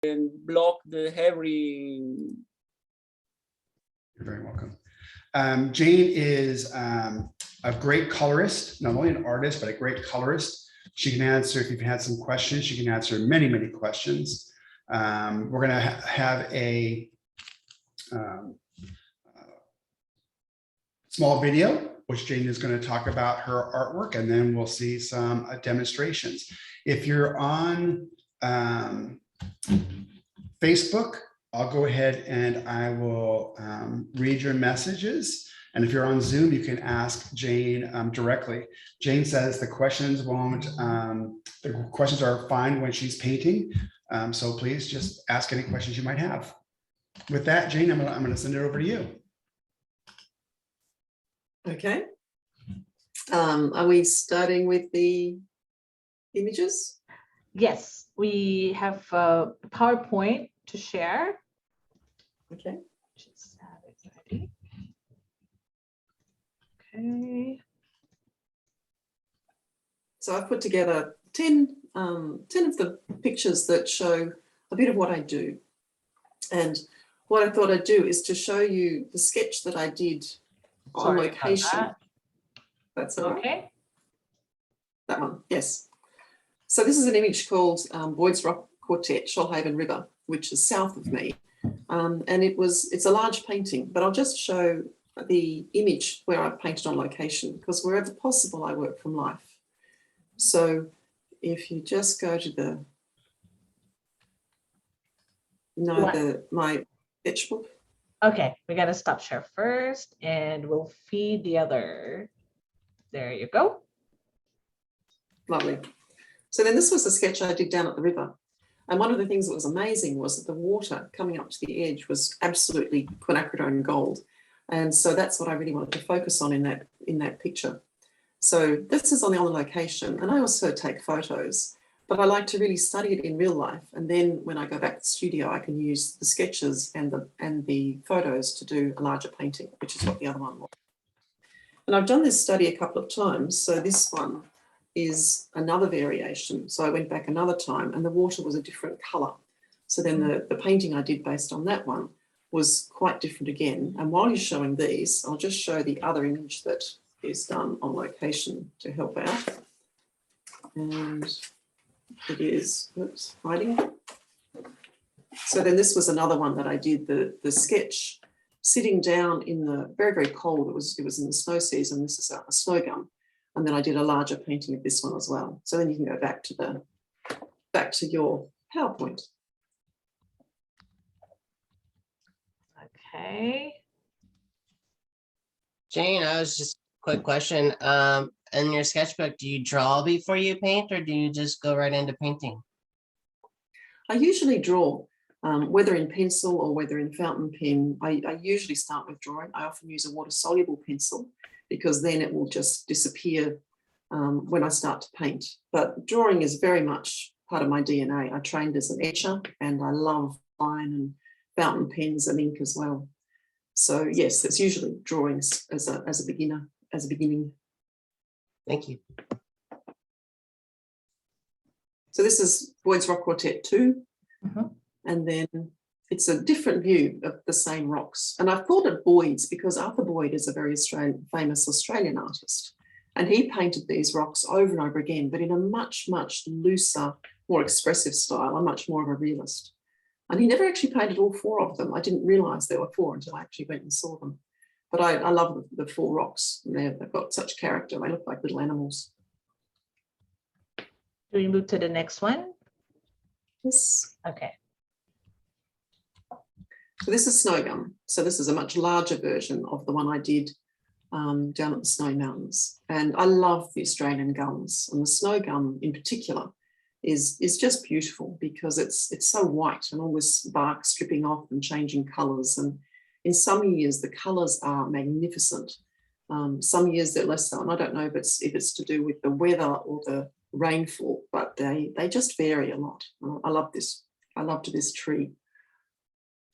block the heavy. You're very welcome. Jane is a great colorist, not only an artist, but a great colorist. She can answer, if you've had some questions, she can answer many, many questions. We're going to have a small video, which Jane is going to talk about her artwork, and then we'll see some demonstrations. If you're on Facebook, I'll go ahead and I will read your messages. And if you're on Zoom, you can ask Jane directly. Jane says the questions are fine when she's painting. So please just ask any questions you might have. With that, Jane, I'm going to send it over to you. Okay. Are we starting with the images? Yes, we have a PowerPoint to share. Okay. Just have it ready. Okay. So I've put together 10 of the pictures that show a bit of what I do. And what I thought I'd do is to show you the sketch that I did on location. That's all right. Okay. That one, yes. So this is an image called Boyds Rock Quartet, Shoalhaven River, which is south of me. And it's a large painting, but I'll just show the image where I painted on location, because wherever possible, I work from life. So if you just go to my sketchbook. Okay, we got to stop share first and we'll feed the other. There you go. Lovely. So then this was a sketch I did down at the river. And one of the things that was amazing was that the water coming up to the edge was absolutely quinacridone gold. And so that's what I really wanted to focus on in that picture. So this is on the location, and I also take photos, but I like to really study it in real life. And then when I go back to the studio, I can use the sketches and the photos to do a larger painting, which is what the other one was. And I've done this study a couple of times. So this one is another variation. So I went back another time and the water was a different color. So then the painting I did based on that one was quite different again. And while you're showing these, I'll just show the other image that is done on location to help out. And it is, oops, hiding. So then this was another one that I did, the sketch sitting down in the very, very cold. It was in the snow season. This is a snow gum. And then I did a larger painting of this one as well. So then you can go back to your PowerPoint. Okay. Jane, I was just quick question. In your sketchbook, do you draw before you paint, or do you just go right into painting? I usually draw, whether in pencil or whether in fountain pen. I usually start with drawing. I often use a water-soluble pencil because then it will just disappear when I start to paint. But drawing is very much part of my DNA. I trained as an etcher and I love line and fountain pens and ink as well. So yes, it's usually drawings as a beginning. Thank you. So this is Boyds Rock Quartet 2. And then it's a different view of the same rocks. And I've called it Boyds because Arthur Boyd is a very famous Australian artist. And he painted these rocks over and over again, but in a much, much looser, more expressive style, and much more of a realist. And he never actually painted all 4 of them. I didn't realise there were 4 until I actually went and saw them. But I love the 4 rocks. They've got such character. They look like little animals. Do we move to the next one? Yes. Okay. So this is snow gum. So this is a much larger version of the one I did down at the Snowy Mountains. And I love the Australian gums. And the snow gum in particular is just beautiful because it's so white and all this bark stripping off and changing colours. And in some years, the colours are magnificent. Some years they're less so. And I don't know if it's to do with the weather or the rainfall, but they just vary a lot. I love this. I loved this tree.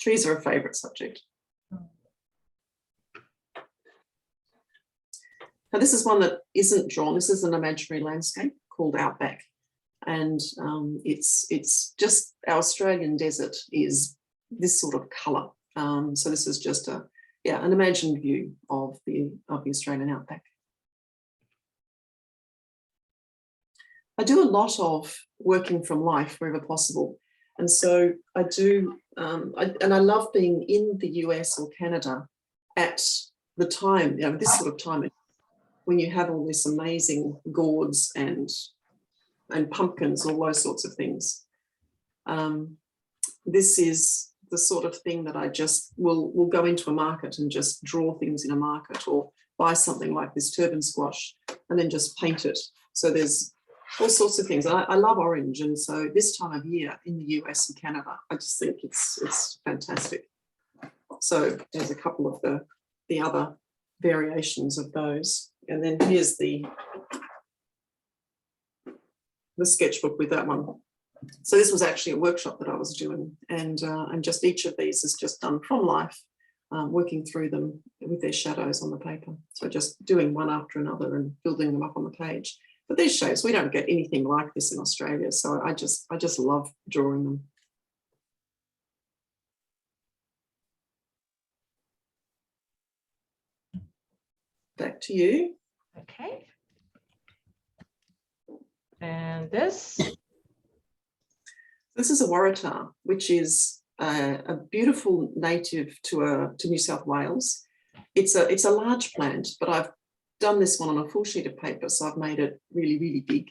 Trees are a favourite subject. Now this is one that isn't drawn. This is an imaginary landscape called Outback. And it's just our Australian desert is this sort of colour. So this is just an imagined view of the Australian outback. I do a lot of working from life wherever possible. And so I do, and I love being in the US or Canada at the time, this sort of time when you have all this amazing gourds and pumpkins, all those sorts of things. This is the sort of thing that I just will go into a market and just draw things in a market, or buy something like this turban squash and then just paint it. So there's all sorts of things. I love orange, and so this time of year in the US and Canada, I just think it's fantastic. So there's a couple of the other variations of those, and then here's the sketchbook with that one. So this was actually a workshop that I was doing, and just each of these is just done from life, working through them with their shadows on the paper. So just doing one after another and building them up on the page. But these shapes, we don't get anything like this in Australia, so I just love drawing them. Back to you. Okay. And this? This is a waratah, which is a beautiful native to New South Wales. It's a large plant, but I've done this one on a full sheet of paper, so I've made it really, really big.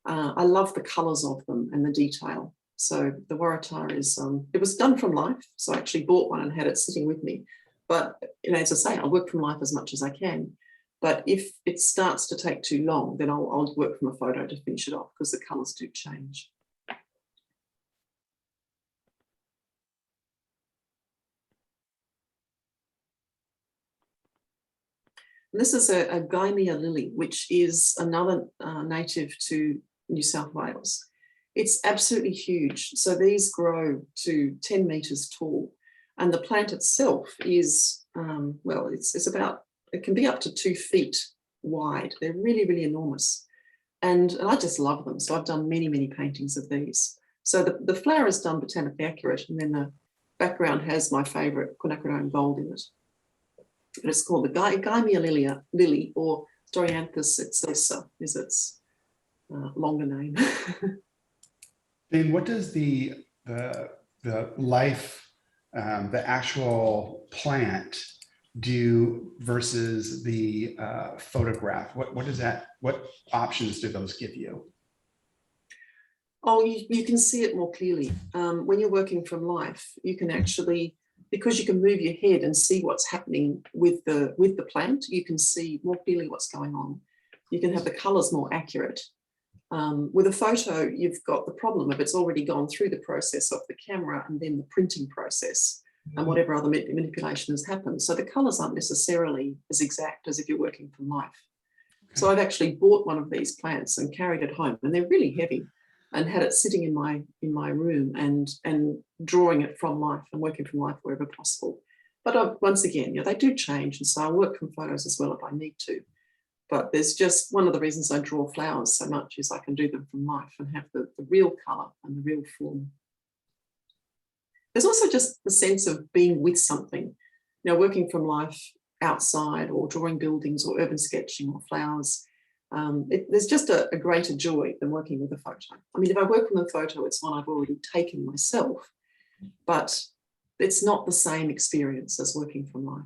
I love the colours of them and the detail. So the waratah is, it was done from life, so I actually bought one and had it sitting with me. But as I say, I work from life as much as I can. But if it starts to take too long, then I'll work from a photo to finish it off, because the colours do change. And this is a guymia lily, which is another native to New South Wales. It's absolutely huge. So these grow to 10 metres tall. And the plant itself is, well, it's about, it can be up to 2 feet wide. They're really, really enormous. And I just love them. So I've done many, many paintings of these. So the flower is done botanically accurate, and then the background has my favourite quinacridone gold in it. And it's called the guymia lily, or Dorianthus excessa is its longer name. Then what does the life, the actual plant do versus the photograph? What does that? What options do those give you? Oh, you can see it more clearly. When you're working from life, you can actually, because you can move your head and see what's happening with the plant, you can see more clearly what's going on. You can have the colours more accurate. With a photo, you've got the problem of it's already gone through the process of the camera and then the printing process and whatever other manipulation has happened. So the colours aren't necessarily as exact as if you're working from life. Okay. So I've actually bought one of these plants and carried it home, and they're really heavy, and had it sitting in my room and drawing it from life and working from life wherever possible. But once again, they do change, and so I work from photos as well if I need to. But there's just one of the reasons I draw flowers so much is I can do them from life and have the real colour and the real form. There's also just the sense of being with something, working from life outside or drawing buildings or urban sketching or flowers. There's just a greater joy than working with a photo. I mean, if I work from a photo, it's one I've already taken myself, but it's not the same experience as working from life.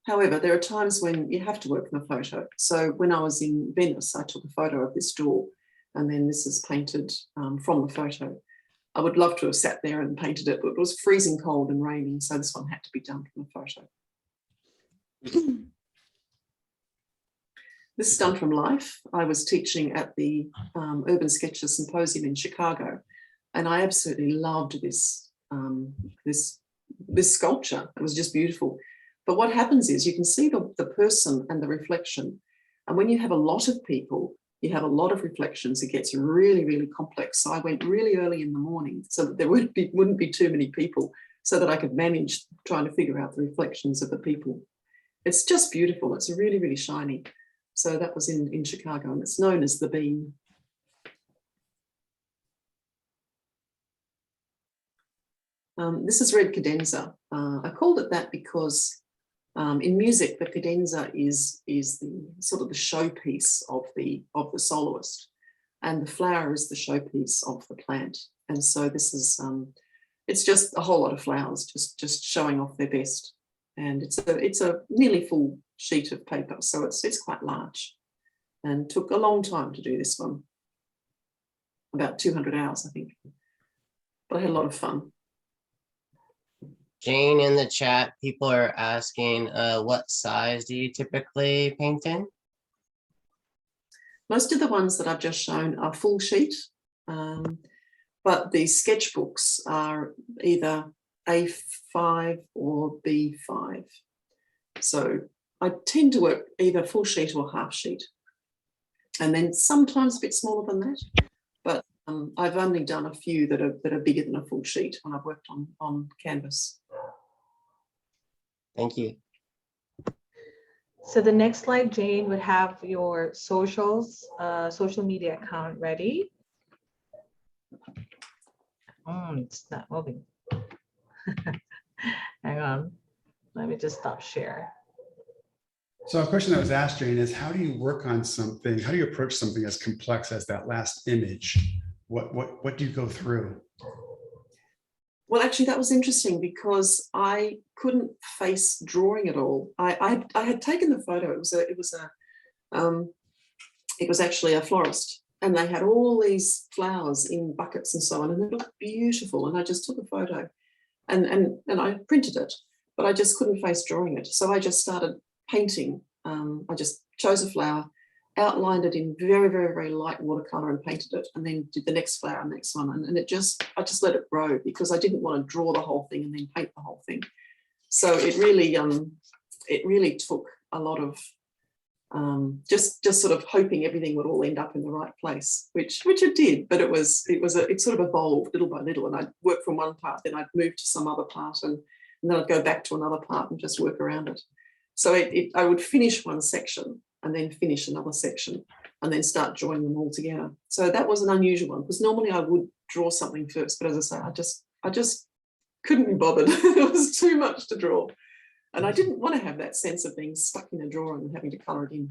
However, there are times when you have to work from a photo. So when I was in Venice, I took a photo of this door, and then this is painted from the photo. I would love to have sat there and painted it, but it was freezing cold and raining, so this one had to be done from a photo. This is done from life. I was teaching at the Urban Sketchers Symposium in Chicago, and I absolutely loved this sculpture. It was just beautiful. But what happens is you can see the person and the reflection, and when you have a lot of people, you have a lot of reflections. It gets really, really complex. So I went really early in the morning so that there wouldn't be too many people, so that I could manage trying to figure out the reflections of the people. It's just beautiful. It's really, really shiny. So that was in Chicago, and it's known as the bean. This is red cadenza. I called it that because in music, the cadenza is the sort of the showpiece of the soloist, and the flower is the showpiece of the plant. And so this is it's just a whole lot of flowers just showing off their best. And it's a nearly full sheet of paper, so it's quite large, and took a long time to do this one, about 200 hours, I think. But I had a lot of fun. Jane, in the chat, people are asking, what size do you typically paint in? Most of the ones that I've just shown are full sheet, but the sketchbooks are either A5 or B5. So I tend to work either full sheet or half sheet, and then sometimes a bit smaller than that. But I've only done a few that are bigger than a full sheet when I've worked on canvas. Thank you. So the next slide, Jane, would have your socials, social media account ready. It's not moving. Hang on. Let me just stop share. So a question that was asked, Jane, is how do you work on something? How do you approach something as complex as that last image? What do you go through? Well, actually, that was interesting because I couldn't face drawing at all. I had taken the photo. It was actually a florist, and they had all these flowers in buckets and so on, and it looked beautiful. And I just took a photo, and I printed it, but I just couldn't face drawing it. So I just started painting. I just chose a flower, outlined it in very, very, very light watercolor and painted it, and then did the next flower and next one. And I just let it grow because I didn't want to draw the whole thing and then paint the whole thing. So it really took a lot of just sort of hoping everything would all end up in the right place, which it did, but it sort of evolved little by little. And I'd work from one part, then I'd move to some other part, and then I'd go back to another part and just work around it. So I would finish one section and then finish another section and then start drawing them all together. So that was an unusual one because normally I would draw something first, but as I say, I just couldn't be bothered. It was too much to draw. And I didn't want to have that sense of being stuck in a drawing and having to colour it in.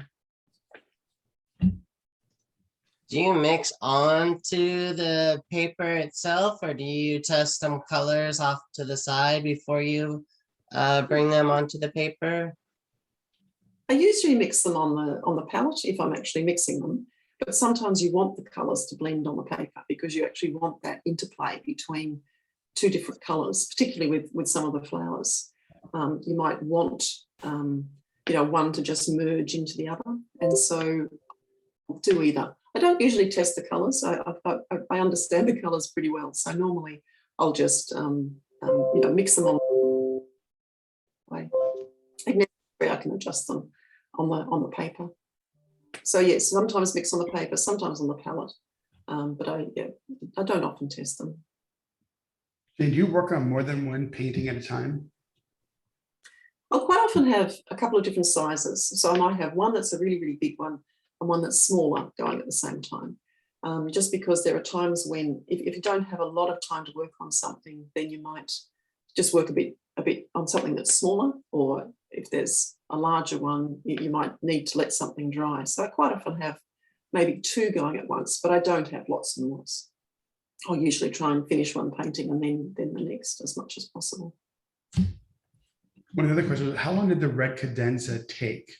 Do you mix onto the paper itself, or do you test some colors off to the side before you bring them onto the paper? I usually mix them on the palette if I'm actually mixing them, but sometimes you want the colours to blend on the paper because you actually want that interplay between two different colours, particularly with some of the flowers. You might want one to just merge into the other, and so I'll do either. I don't usually test the colours. I understand the colours pretty well, so normally I'll just mix them on. I can adjust them on the paper. So yes, sometimes mix on the paper, sometimes on the palette, but I don't often test them. And do you work on more than one painting at a time? I'll quite often have a couple of different sizes. So I might have one that's a really, really big one and one that's smaller going at the same time. Just because there are times when if you don't have a lot of time to work on something, then you might just work a bit on something that's smaller, or if there's a larger one, you might need to let something dry. So I quite often have maybe two going at once, but I don't have lots and lots. I'll usually try and finish one painting and then the next as much as possible. One of the other questions was, how long did the red cadenza take?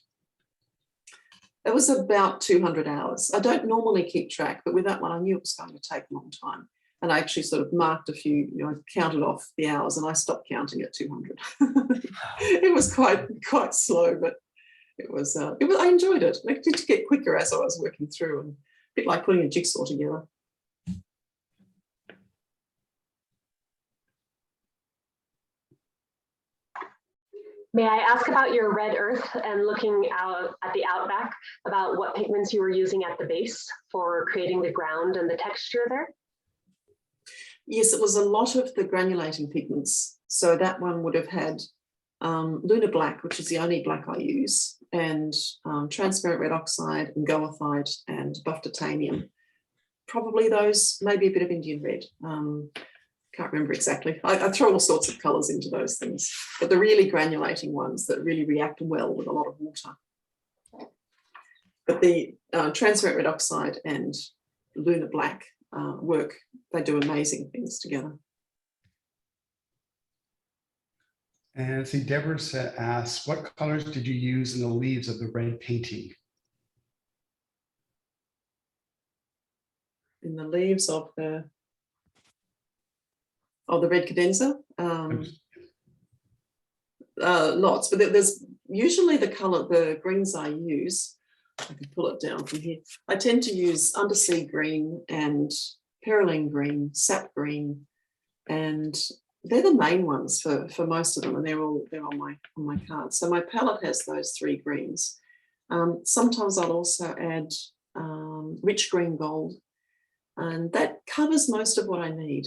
It was about 200 hours. I don't normally keep track, but with that one, I knew it was going to take a long time. And I actually sort of marked a few, I counted off the hours and I stopped counting at 200. It was quite slow, but it was I enjoyed it. I did get quicker as I was working through, and a bit like putting a jigsaw together. May I ask about your red earth and looking out at the Outback, about what pigments you were using at the base for creating the ground and the texture there? Yes, it was a lot of the granulating pigments. So that one would have had lunar black, which is the only black I use, and transparent red oxide and goethite and buff titanium. Probably those, maybe a bit of Indian red. Can't remember exactly. I throw all sorts of colours into those things, but the really granulating ones that really react well with a lot of water. But the transparent red oxide and lunar black work, they do amazing things together. And see, Deborah asks, what colors did you use in the leaves of the red painting? In the leaves of the red cadenza, lots, but there's usually the greens I use. I can pull it down from here. I tend to use undersea green and perylene green, sap green, and they're the main ones for most of them, and they're on my card. So my palette has those three greens. Sometimes I'll also add rich green gold, and that covers most of what I need.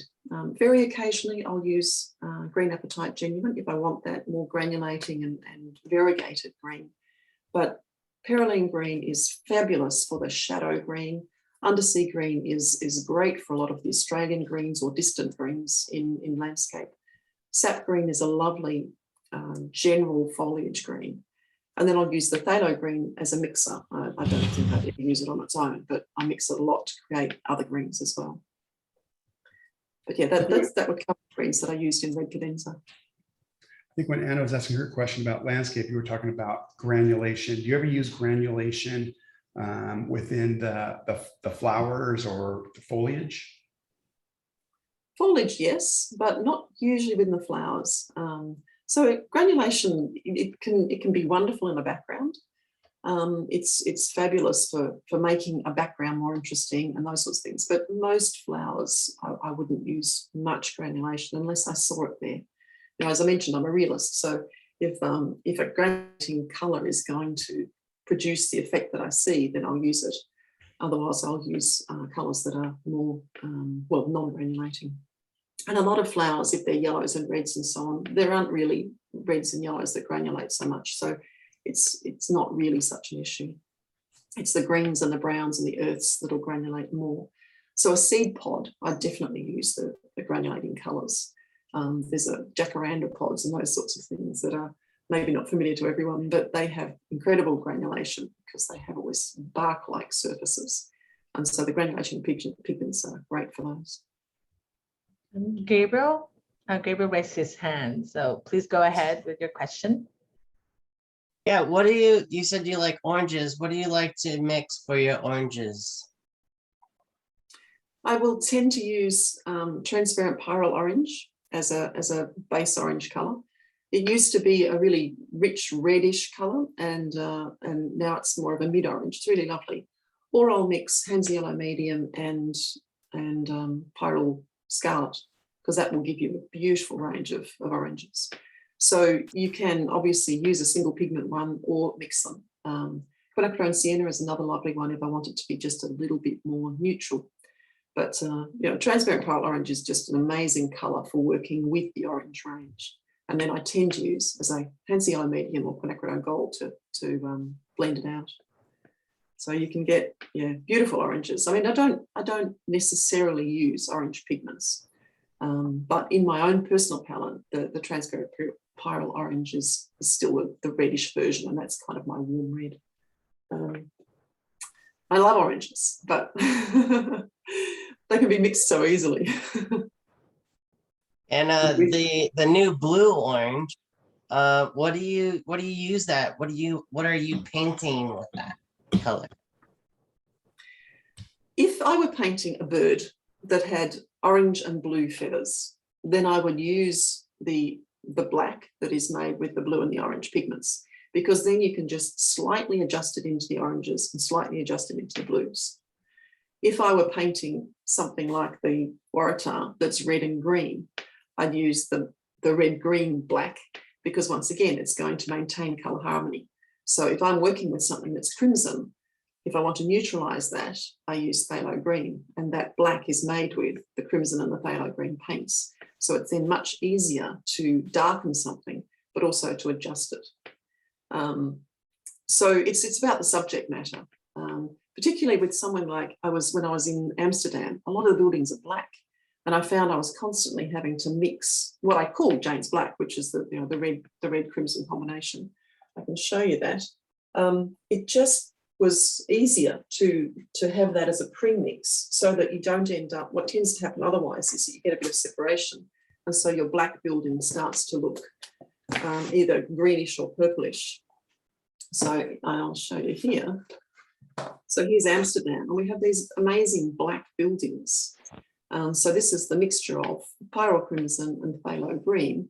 Very occasionally I'll use green apatite genuine if I want that more granulating and variegated green. But perylene green is fabulous for the shadow green. Undersea green is great for a lot of the Australian greens or distant greens in landscape. Sap green is a lovely general foliage green. And then I'll use the phthalo green as a mixer. I don't think I'd ever use it on its own, but I mix it a lot to create other greens as well. But yeah, that would cover greens that I used in red cadenza. I think when Anna was asking her question about landscape, you were talking about granulation. Do you ever use granulation within the flowers or the foliage? Foliage, yes, but not usually within the flowers. So granulation, it can be wonderful in the background. It's fabulous for making a background more interesting and those sorts of things. But most flowers, I wouldn't use much granulation unless I saw it there. You know, as I mentioned, I'm a realist. So if a granulating colour is going to produce the effect that I see, then I'll use it. Otherwise, I'll use colours that are more, non-granulating. And a lot of flowers, if they're yellows and reds and so on, there aren't really reds and yellows that granulate so much. So it's not really such an issue. It's the greens and the browns and the earths that'll granulate more. So a seed pod, I definitely use the granulating colours. There's a jacaranda pods and those sorts of things that are maybe not familiar to everyone, but they have incredible granulation because they have all these bark-like surfaces. And so the granulation pigments are great for those. Gabriel raised his hand, so please go ahead with your question. Yeah, you said you like oranges. What do you like to mix for your oranges? I will tend to use transparent pyrrole orange as a base orange colour. It used to be a really rich reddish colour, and now it's more of a mid-orange. It's really lovely. Or I'll mix Hansa Yellow Medium and Pyrrole Scarlet, because that will give you a beautiful range of oranges. So you can obviously use a single pigment one or mix them. Quinacridone Sienna is another lovely one if I want it to be just a little bit more neutral. But transparent pyrrole orange is just an amazing colour for working with the orange range. And then I tend to use, as a Hansa Yellow Medium or Quinacridone Gold to blend it out. So you can get beautiful oranges. I mean, I don't necessarily use orange pigments, but in my own personal palette, the transparent pyrrole orange is still the reddish version, and that's kind of my warm red. I love oranges, but they can be mixed so easily. And the new blue orange, what do you use that? What are you painting with that color? If I were painting a bird that had orange and blue feathers, then I would use the black that is made with the blue and the orange pigments, because then you can just slightly adjust it into the oranges and slightly adjust it into the blues. If I were painting something like the waratah that's red and green, I'd use the red, green, black, because once again, it's going to maintain colour harmony. So if I'm working with something that's crimson, if I want to neutralise that, I use phthalo green, and that black is made with the crimson and the phthalo green paints. So it's then much easier to darken something, but also to adjust it. So it's about the subject matter, particularly with someone like when I was in Amsterdam, a lot of the buildings are black. And I found I was constantly having to mix what I call Jane's Black, which is the red crimson combination. I can show you that. It just was easier to have that as a pre-mix so that you don't end up, what tends to happen otherwise is that you get a bit of separation. And so your black building starts to look either greenish or purplish. So I'll show you here. So here's Amsterdam, and we have these amazing black buildings. So this is the mixture of pyrrole crimson and phthalo green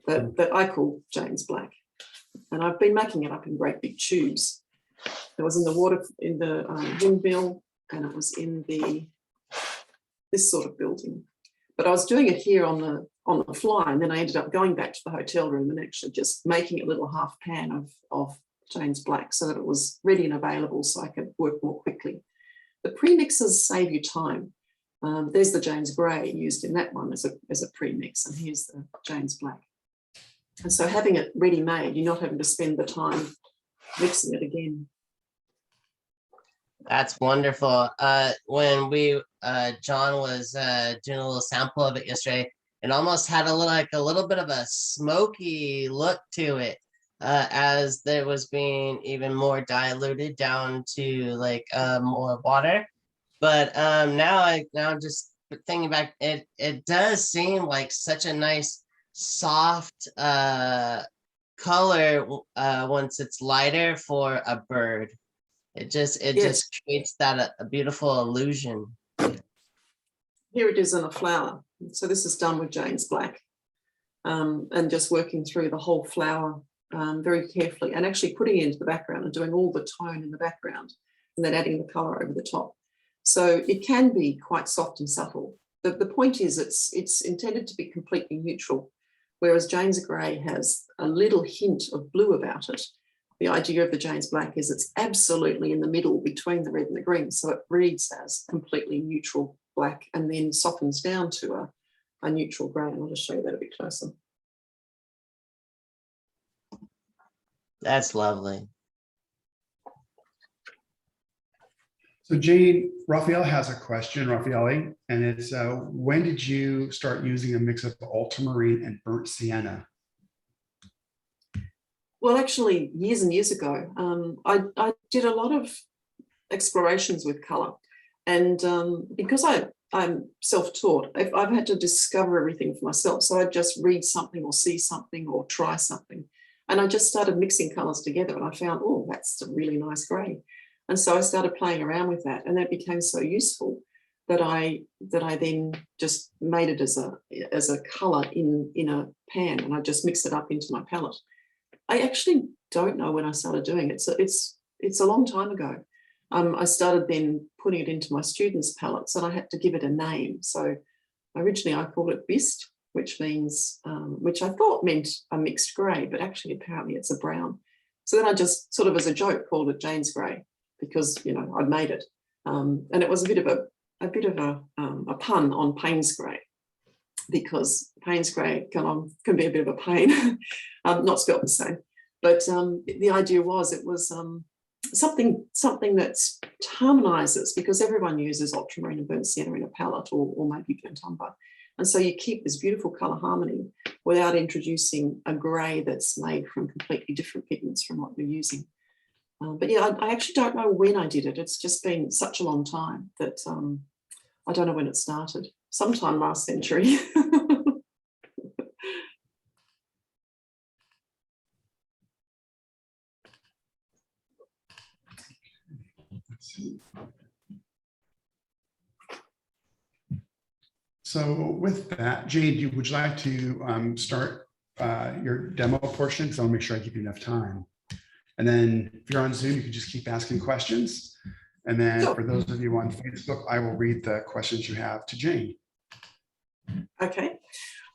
that I call Jane's Black. And I've been making it up in great big tubes. It was in the water, in the windmill, and it was in this sort of building. But I was doing it here on the fly, and then I ended up going back to the hotel room and actually just making a little half pan of Jane's Black so that it was ready and available so I could work more quickly. The premixes save you time. There's the Jane's Grey used in that one as a premix, and here's the Jane's Black. And so having it ready-made, you're not having to spend the time mixing it again. That's wonderful. When John was doing a little sample of it yesterday, it almost had a little bit of a smoky look to it, as there was being even more diluted down to more water. But now just thinking back, it does seem like such a nice soft color once it's lighter for a bird. It just creates that a beautiful illusion. Here it is in a flower. So this is done with Jane's Black, and just working through the whole flower very carefully, and actually putting it into the background and doing all the tone in the background, and then adding the color over the top. So it can be quite soft and subtle. The point is it's intended to be completely neutral, whereas Jane's Grey has a little hint of blue about it. The idea of the Jane's Black is it's absolutely in the middle between the red and the green, so it reads as completely neutral black and then softens down to a neutral grey. And I'll just show you that a bit closer. That's lovely. So Jane, Raphael has a question, Raffaele, and it's, when did you start using a mix of ultramarine and burnt sienna? Well, actually, years and years ago, I did a lot of explorations with colour. And because I'm self-taught, I've had to discover everything for myself. So I'd just read something or see something or try something. And I just started mixing colours together, and I found, oh, that's a really nice grey. And so I started playing around with that, and that became so useful that I then just made it as a colour in a pan, and I just mixed it up into my palette. I actually don't know when I started doing it. So it's a long time ago. I started then putting it into my students' palettes, and I had to give it a name. So originally I called it Bist, which means, which I thought meant a mixed grey, but actually apparently it's a brown. So then I just sort of as a joke called it Jane's Grey, because I'd made it, and it was a bit of a pun on Payne's Grey, because Payne's Grey can be a bit of a pain, not spelt the same, but the idea was it was something that harmonises, because everyone uses ultramarine and burnt sienna in a palette, or maybe burnt umber, and so you keep this beautiful colour harmony without introducing a grey that's made from completely different pigments from what we're using. But yeah, I actually don't know when I did it. It's just been such a long time that I don't know when it started. Sometime last century. So with that, Jane, would you like to start your demo portion? So I'll make sure I give you enough time. And then if you're on Zoom, you can just keep asking questions. And then for those of you on Facebook, I will read the questions you have to Jane. Okay.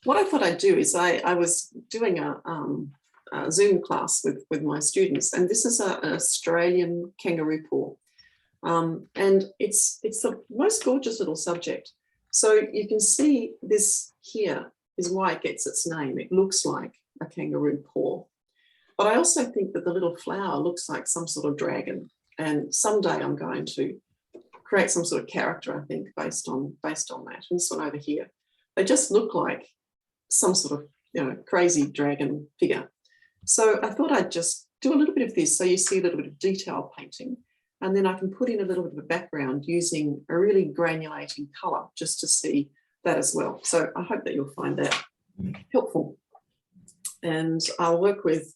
What I thought I'd do is I was doing a Zoom class with my students, and this is an Australian kangaroo paw. And it's the most gorgeous little subject. So you can see this here is why it gets its name. It looks like a kangaroo paw. But I also think that the little flower looks like some sort of dragon. And someday I'm going to create some sort of character, I think, based on that. And this one over here, they just look like some sort of, you know, crazy dragon figure. So I thought I'd just do a little bit of this, so you see a little bit of detail painting, and then I can put in a little bit of a background using a really granulating color just to see that as well. So I hope that you'll find that helpful. And I'll work with,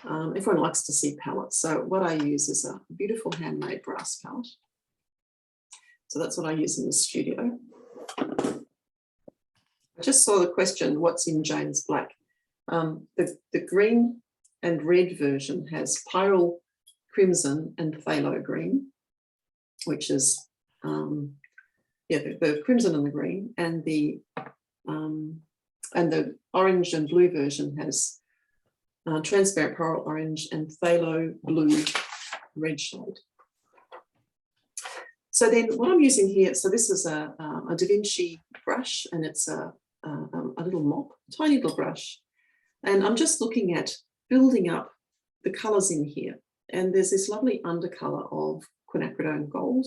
everyone likes to see palettes. So what I use is a beautiful handmade brass palette. So that's what I use in the studio. I just saw the question, what's in Jane's black? The green and red version has pyrrole crimson and phthalo green, which is the crimson and the green, and the orange and blue version has transparent pyrrole orange and phthalo blue red shade. So then what I'm using here, so this is a Da Vinci brush, and it's a little mop, tiny little brush. And I'm just looking at building up the colours in here. And there's this lovely undercolour of quinacridone gold.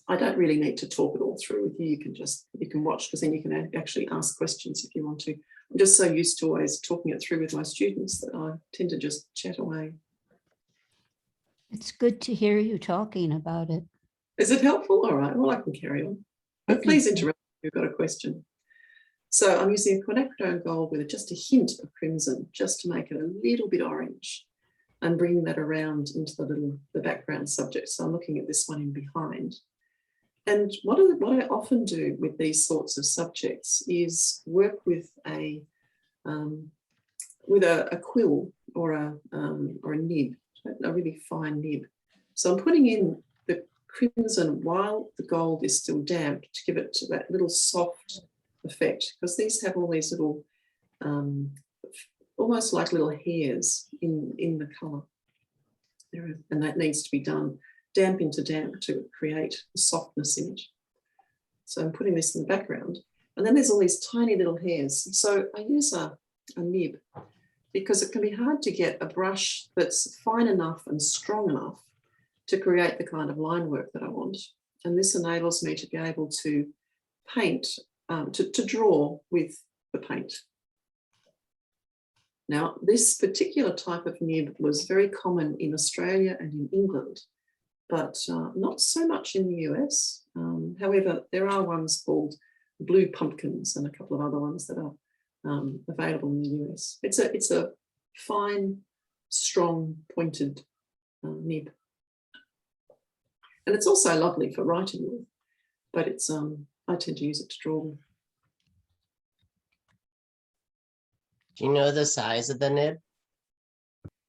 I don't really need to talk it all through with you. You can watch, because then you can actually ask questions if you want to. I'm just so used to always talking it through with my students that I tend to just chat away. It's good to hear you talking about it. Is it helpful? All right, well, I can carry on. But please interrupt if you've got a question. So I'm using a quinacridone gold with just a hint of crimson, just to make it a little bit orange, and bringing that around into the background subject. So I'm looking at this one in behind. And what I often do with these sorts of subjects is work with a quill or a nib, a really fine nib. So I'm putting in the crimson while the gold is still damp to give it that little soft effect, because these have all these little, almost like little hairs in the colour. And that needs to be done damp into damp to create the softness in it. So I'm putting this in the background. And then there's all these tiny little hairs. So I use a nib, because it can be hard to get a brush that's fine enough and strong enough to create the kind of line work that I want. And this enables me to be able to paint, to draw with the paint. Now, this particular type of nib was very common in Australia and in England, but not so much in the US. However, there are ones called blue pumpkins and a couple of other ones that are available in the US. It's a fine, strong, pointed nib. And it's also lovely for writing with, but it's I tend to use it to draw with. Do you know the size of the nib?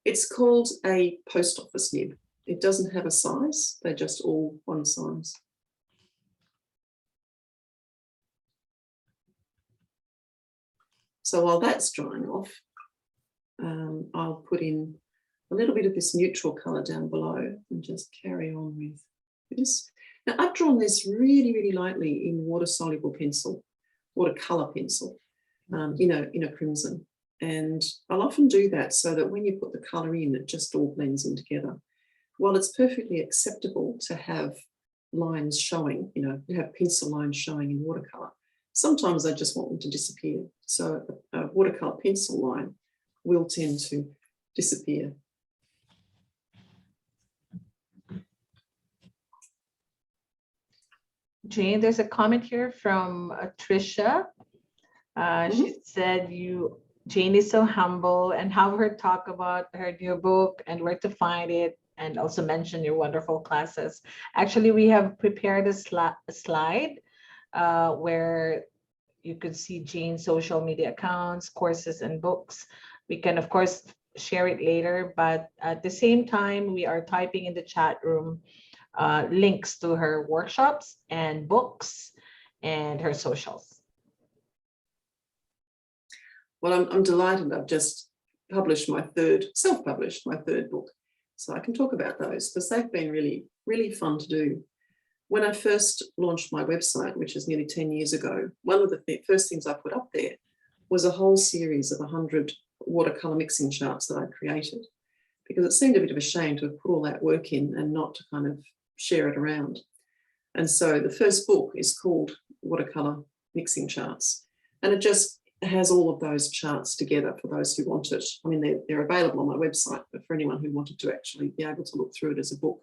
It's called a post office nib. It doesn't have a size, they're just all one size. So while that's drying off, I'll put in a little bit of this neutral colour down below and just carry on with this. Now I've drawn this really, really lightly in water-soluble pencil, watercolour pencil, in a crimson. And I'll often do that so that when you put the colour in, it just all blends in together. While it's perfectly acceptable to have lines showing, you have pencil lines showing in watercolour, sometimes I just want them to disappear. So a watercolour pencil line will tend to disappear. Jane, there's a comment here from Trisha. She said Jane is so humble, and have her talk about her new book and where to find it, and also mention your wonderful classes. Actually, we have prepared a slide where you could see Jane's social media accounts, courses, and books. We can, of course, share it later, but at the same time, we are typing in the chat room links to her workshops and books and her socials. Well, I'm delighted. I've just published self-published my third book. So I can talk about those because they've been really, really fun to do. When I first launched my website, which is nearly 10 years ago, one of the first things I put up there was a whole series of 100 watercolor mixing charts that I created, because it seemed a bit of a shame to have put all that work in and not to kind of share it around. And so the first book is called Watercolor Mixing Charts, and it just has all of those charts together for those who want it. I mean, they're available on my website, but for anyone who wanted to actually be able to look through it as a book.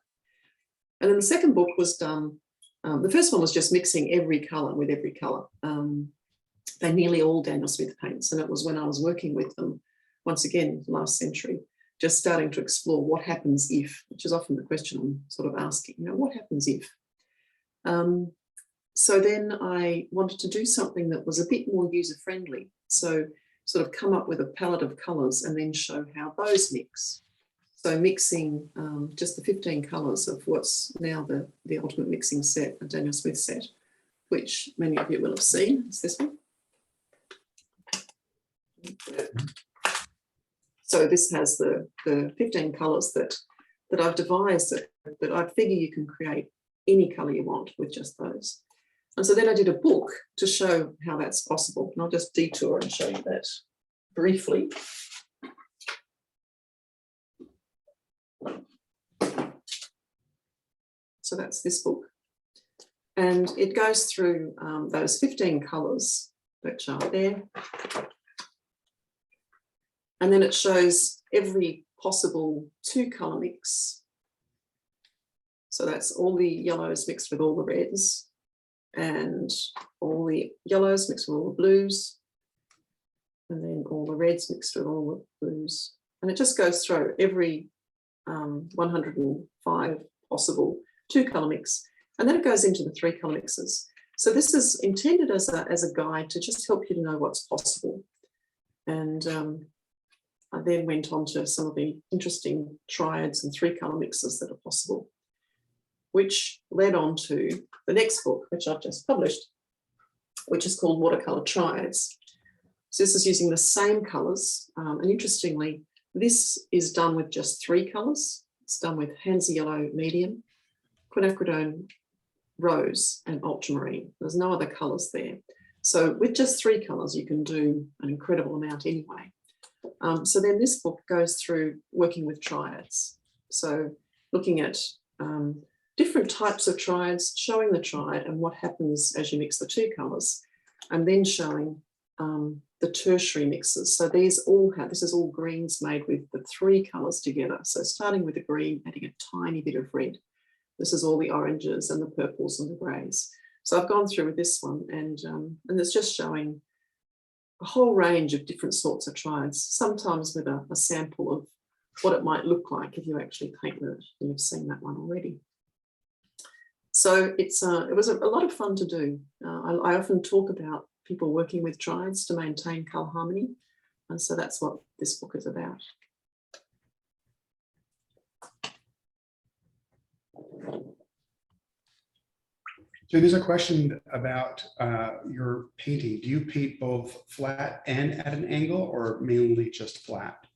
And then the second book was done, the first one was just mixing every color with every color. They're nearly all Daniel Smith paints, and it was when I was working with them, once again, last century, just starting to explore what happens if, which is often the question I'm sort of asking, you know, what happens if? So then I wanted to do something that was a bit more user-friendly. So sort of come up with a palette of colours and then show how those mix. So mixing just the 15 colours of what's now the ultimate mixing set, a Daniel Smith set, which many of you will have seen. It's this one. So this has the 15 colours that I've devised that I figure you can create any colour you want with just those. And so then I did a book to show how that's possible. And I'll just detour and show you that briefly. So that's this book. And it goes through those 15 colours which are there. And then it shows every possible 2-colour mix. So that's all the yellows mixed with all the reds, and all the yellows mixed with all the blues, and then all the reds mixed with all the blues. And it just goes through every 105 possible 2-colour mix. And then it goes into the 3-colour mixes. So this is intended as a guide to just help you to know what's possible. And I then went on to some of the interesting triads and 3-colour mixes that are possible, which led on to the next book, which I've just published, which is called Watercolor Triads. So this is using the same colours. And interestingly, this is done with just 3 colours. It's done with Hansa Yellow Medium, Quinacridone Rose, and Ultramarine. There's no other colours there. So with just 3 colours, you can do an incredible amount anyway. So then this book goes through working with triads. So looking at different types of triads, showing the triad and what happens as you mix the 2 colours, and then showing the tertiary mixes. So these all have, this is all greens made with the 3 colours together. So starting with the green, adding a tiny bit of red. This is all the oranges and the purples and the greys. So I've gone through with this one, and it's just showing a whole range of different sorts of triads, sometimes with a sample of what it might look like if you actually paint with it. You've seen that one already. So it was a lot of fun to do. I often talk about people working with triads to maintain colour harmony, and so that's what this book is about. So there's a question about your painting. Do you paint both flat and at an angle, or mainly just flat?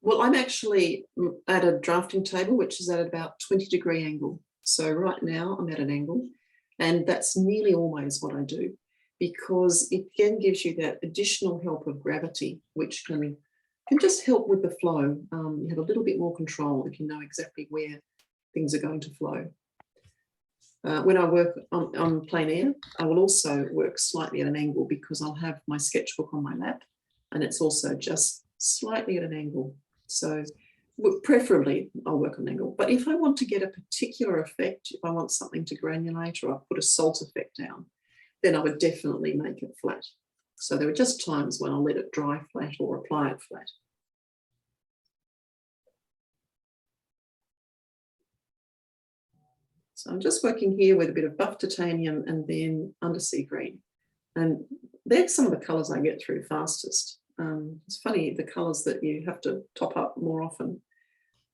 Well, I'm actually at a drafting table, which is at about 20-degree angle. So right now I'm at an angle, and that's nearly always what I do, because it again gives you that additional help of gravity, which can just help with the flow. You have a little bit more control if you know exactly where things are going to flow. When I work on plein air, I will also work slightly at an angle, because I'll have my sketchbook on my lap, and it's also just slightly at an angle. So preferably I'll work on an angle. But if I want to get a particular effect, if I want something to granulate, or I put a salt effect down, then I would definitely make it flat. So there are just times when I'll let it dry flat or apply it flat. So I'm just working here with a bit of buff titanium and then undersea green. And they're some of the colours I get through fastest. It's funny, the colours that you have to top up more often.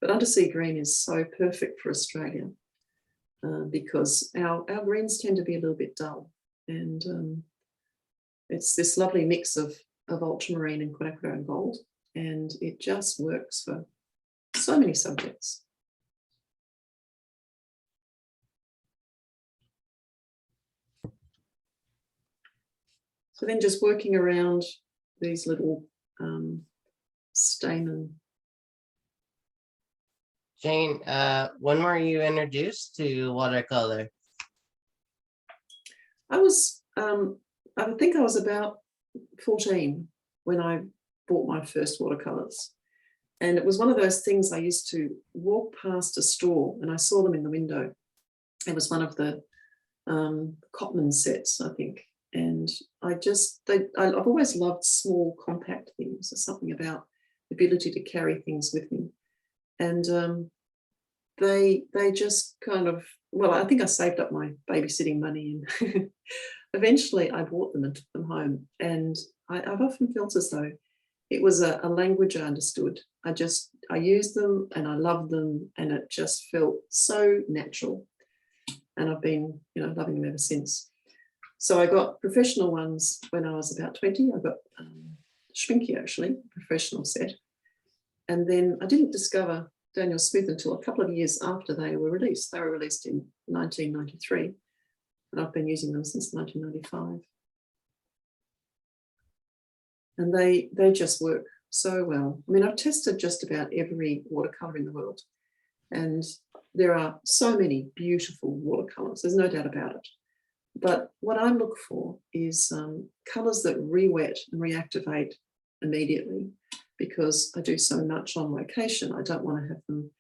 But undersea green is so perfect for Australia because our greens tend to be a little bit dull. And it's this lovely mix of ultramarine and quinacridone gold. And it just works for so many subjects. So then just working around these little stamen. Jane, when were you introduced to watercolor? I think I was about 14 when I bought my first watercolors. And it was one of those things I used to walk past a store and I saw them in the window. It was one of the Cotman sets, I think. And I've always loved small, compact things. There's something about the ability to carry things with me. And they just kind of, well, I think I saved up my babysitting money and eventually I bought them and took them home. And I've often felt as though it was a language I understood. I used them and I loved them and it just felt so natural. And I've been, loving them ever since. So I got professional ones when I was about 20. I got Schminke, actually, professional set. And then I didn't discover Daniel Smith until a couple of years after they were released. They were released in 1993. And I've been using them since 1995. And they just work so well. I mean, I've tested just about every watercolor in the world. And there are so many beautiful watercolors. There's no doubt about it. But what I look for is colors that re-wet and reactivate immediately, because I do so much on location. I don't want to have them,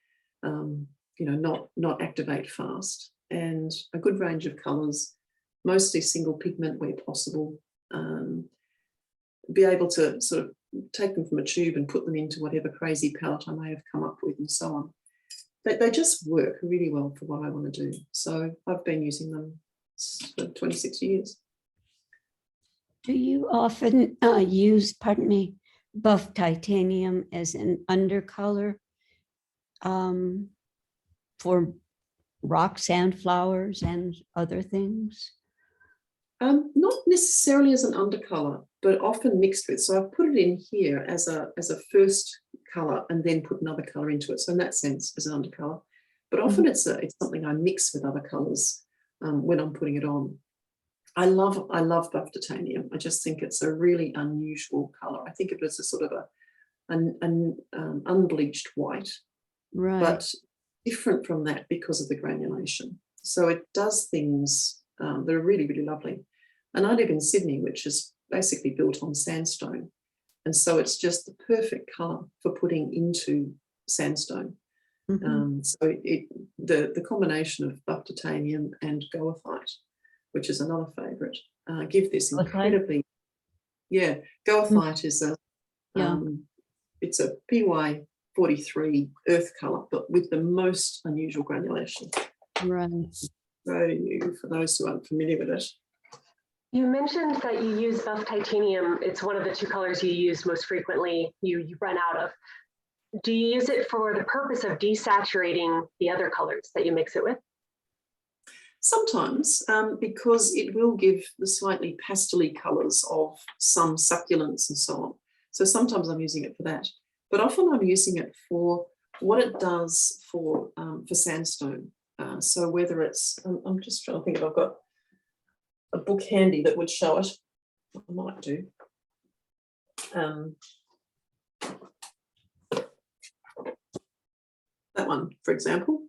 not activate fast. And a good range of colors, mostly single pigment where possible. Be able to sort of take them from a tube and put them into whatever crazy palette I may have come up with and so on. They just work really well for what I want to do. So I've been using them for 26 years. Do you often use, buff titanium as an undercolor for rock sand flowers and other things? Not necessarily as an undercolor, but often mixed with. So I've put it in here as a first color and then put another color into it. So in that sense, as an undercolor. But often it's something I mix with other colors when I'm putting it on. I love buff titanium. I just think it's a really unusual color. I think it is a sort of an unbleached white, Right. but different from that because of the granulation. So it does things that are really, really lovely. And I live in Sydney, which is basically built on sandstone. And so it's just the perfect color for putting into sandstone. Mm-hmm. So the combination of buff titanium and goethite, which is another favorite, give this incredibly, goethite is it's a PY43 earth color, but with the most unusual granulation. Right. So for those who aren't familiar with it. You mentioned that you use buff titanium. It's one of the two colors you use most frequently, you run out of. Do you use it for the purpose of desaturating the other colors that you mix it with? Sometimes, because it will give the slightly pastel-y colors of some succulents and so on. So sometimes I'm using it for that, but often I'm using it for what it does for sandstone. So whether it's, I'm just trying to think if I've got a book handy that would show it. I might do. That one, for example.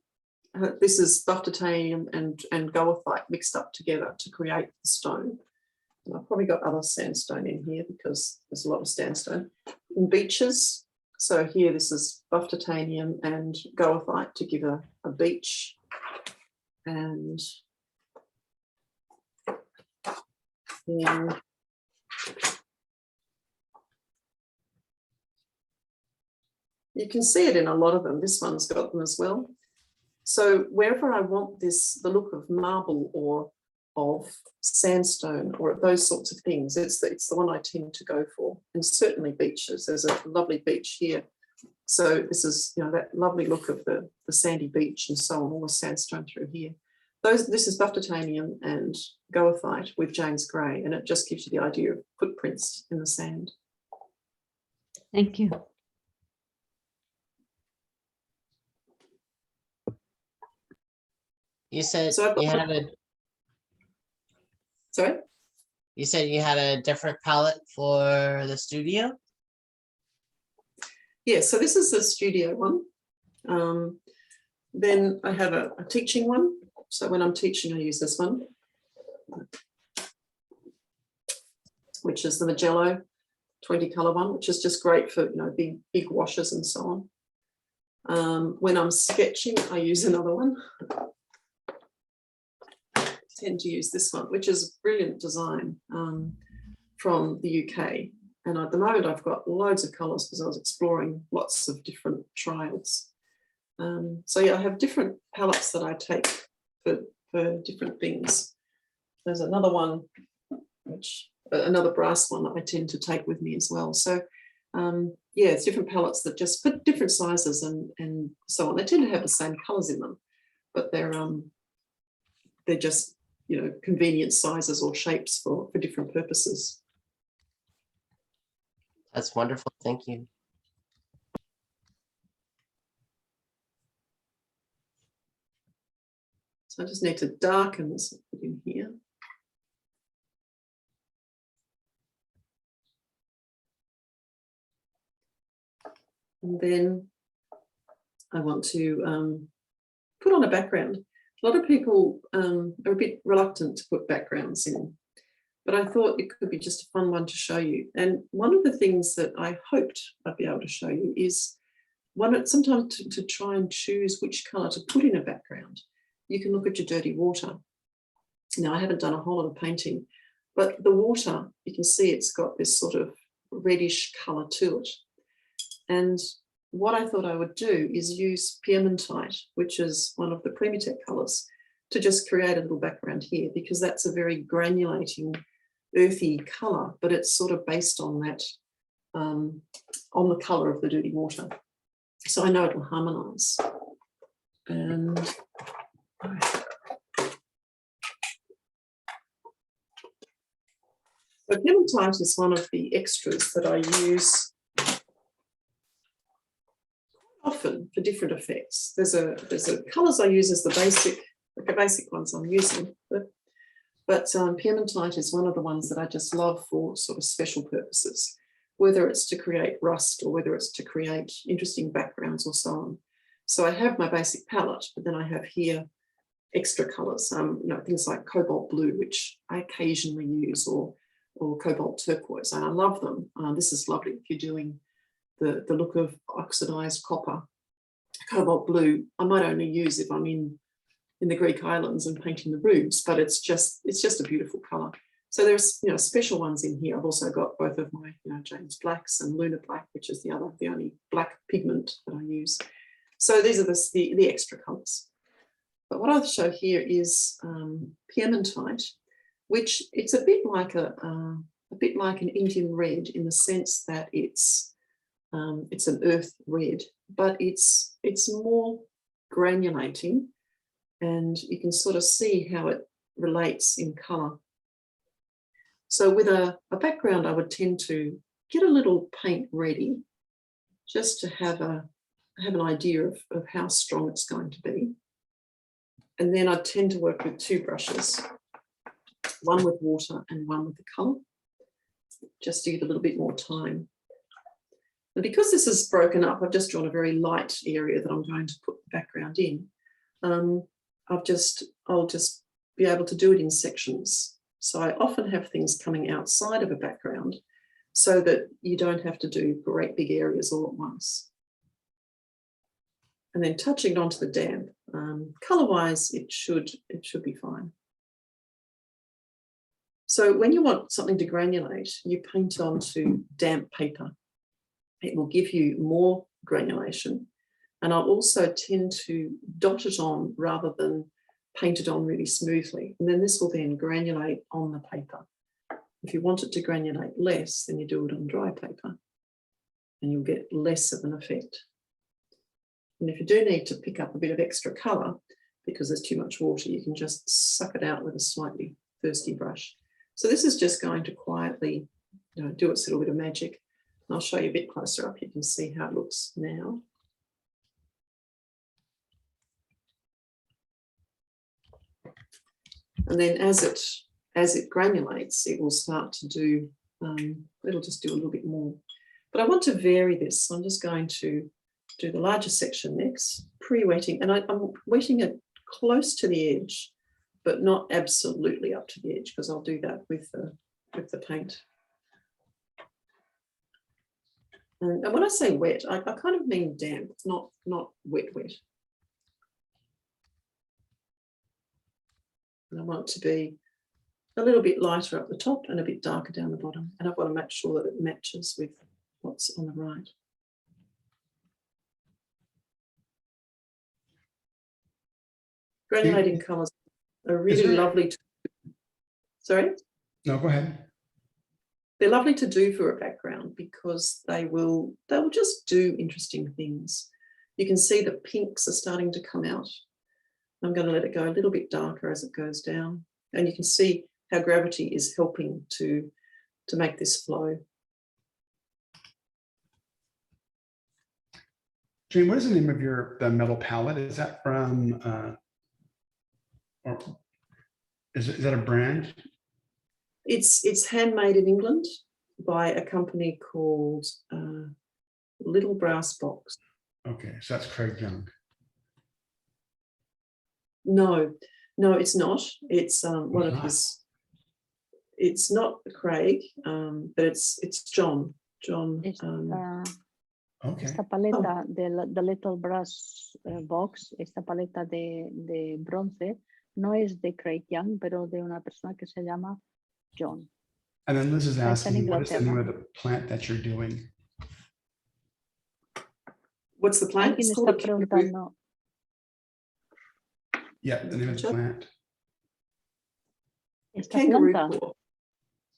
This is buff titanium and goethite mixed up together to create the stone. And I've probably got other sandstone in here because there's a lot of sandstone. In beaches, so here this is buff titanium and goethite to give a beach. And then you can see it in a lot of them. This one's got them as well. So wherever I want the look of marble or of sandstone or those sorts of things, it's the one I tend to go for. And certainly beaches. There's a lovely beach here. So this is, that lovely look of the sandy beach and so on, all the sandstone through here. This is buff titanium and goethite with James Gray, and it just gives you the idea of footprints in the sand. Thank you. You said So you have a. Sorry? you said you had a different palette for the studio? Yeah, so this is the studio one. Then I have a teaching one. So when I'm teaching, I use this one, which is the Magello 20 color one, which is just great for, you know, big washes and so on. When I'm sketching, I use another one. I tend to use this one, which is brilliant design from the UK. And at the moment, I've got loads of colors because I was exploring lots of different trials. So yeah, I have different palettes that I take for different things. There's another one, another brass one that I tend to take with me as well. So yeah, it's different palettes that just put different sizes and so on. They tend to have the same colors in them, but they're just, you know, convenient sizes or shapes for different purposes. That's wonderful. Thank you. So I just need to darken this in here. And then I want to put on a background. A lot of people are a bit reluctant to put backgrounds in, but I thought it could be just a fun one to show you. And one of the things that I hoped I'd be able to show you is sometimes to try and choose which colour to put in a background. You can look at your dirty water. Now, I haven't done a whole lot of painting, but the water, you can see it's got this sort of reddish colour to it. And what I thought I would do is use pigmentite, which is one of the Premitech colours, to just create a little background here, because that's a very granulating, earthy colour, but it's sort of based on that, on the colour of the dirty water. So I know it will harmonise. And so pigmentite is one of the extras that I use often for different effects. There's a colours I use as the basic ones I'm using, but pigmentite is one of the ones that I just love for sort of special purposes, whether it's to create rust or whether it's to create interesting backgrounds or so on. So I have my basic palette, but then I have here extra colours, you know, things like cobalt blue, which I occasionally use, or cobalt turquoise, and I love them. This is lovely if you're doing the look of oxidized copper. Cobalt blue I might only use if I'm in the Greek islands and painting the roofs, but it's just a beautiful colour. So there's, you know, special ones in here. I've also got both of my, you know, James Blacks and Lunar Black, which is the only black pigment that I use. So these are the extra colours. But what I'll show here is pigmentite, which it's a bit like an Indian red in the sense that it's an earth red, but it's more granulating, and you can sort of see how it relates in colour. So with a background, I would tend to get a little paint ready just to have an idea of how strong it's going to be. And then I tend to work with two brushes, one with water and one with the colour, just to give a little bit more time. And because this is broken up, I've just drawn a very light area that I'm going to put the background in. I'll just be able to do it in sections. So I often have things coming outside of a background so that you don't have to do great big areas all at once. And then touching it onto the damp, colour-wise, it should be fine. So when you want something to granulate, you paint onto damp paper. It will give you more granulation. And I'll also tend to dot it on rather than paint it on really smoothly. And then this will then granulate on the paper. If you want it to granulate less, then you do it on dry paper and you'll get less of an effect. And if you do need to pick up a bit of extra colour because there's too much water, you can just suck it out with a slightly thirsty brush. So this is just going to quietly, you know, do its little bit of magic. And I'll show you a bit closer up. You can see how it looks now. And then as as it granulates, it will start to do, it'll just do a little bit more. But I want to vary this. So I'm just going to do the larger section next, pre-wetting. And I'm wetting it close to the edge, but not absolutely up to the edge, because I'll do that with the paint. And when I say wet, I kind of mean damp, not wet. And I want it to be a little bit lighter up the top and a bit darker down the bottom. And I want to make sure that it matches with what's on the right. Granulating colours are really lovely. Sorry? No, go ahead. They're lovely to do for a background because they will just do interesting things. You can see that pinks are starting to come out. I'm going to let it go a little bit darker as it goes down. And you can see how gravity is helping to make this flow. Jane, what is the name of the metal palette? Is that from, or is that a brand? It's handmade in England by a company called Little Brass Box. Okay, so that's Craig Young. No, it's not. It's one of his. It's not Craig, but it's John. Okay. Esta paleta de Little Brass Box, esta paleta de bronce, no es de Craig Young, pero de una persona que se llama John. And then Liz is asking, what is the name of the plant that you're doing? What's the plant? ¿Quién está preguntando? Yeah, the name of the plant.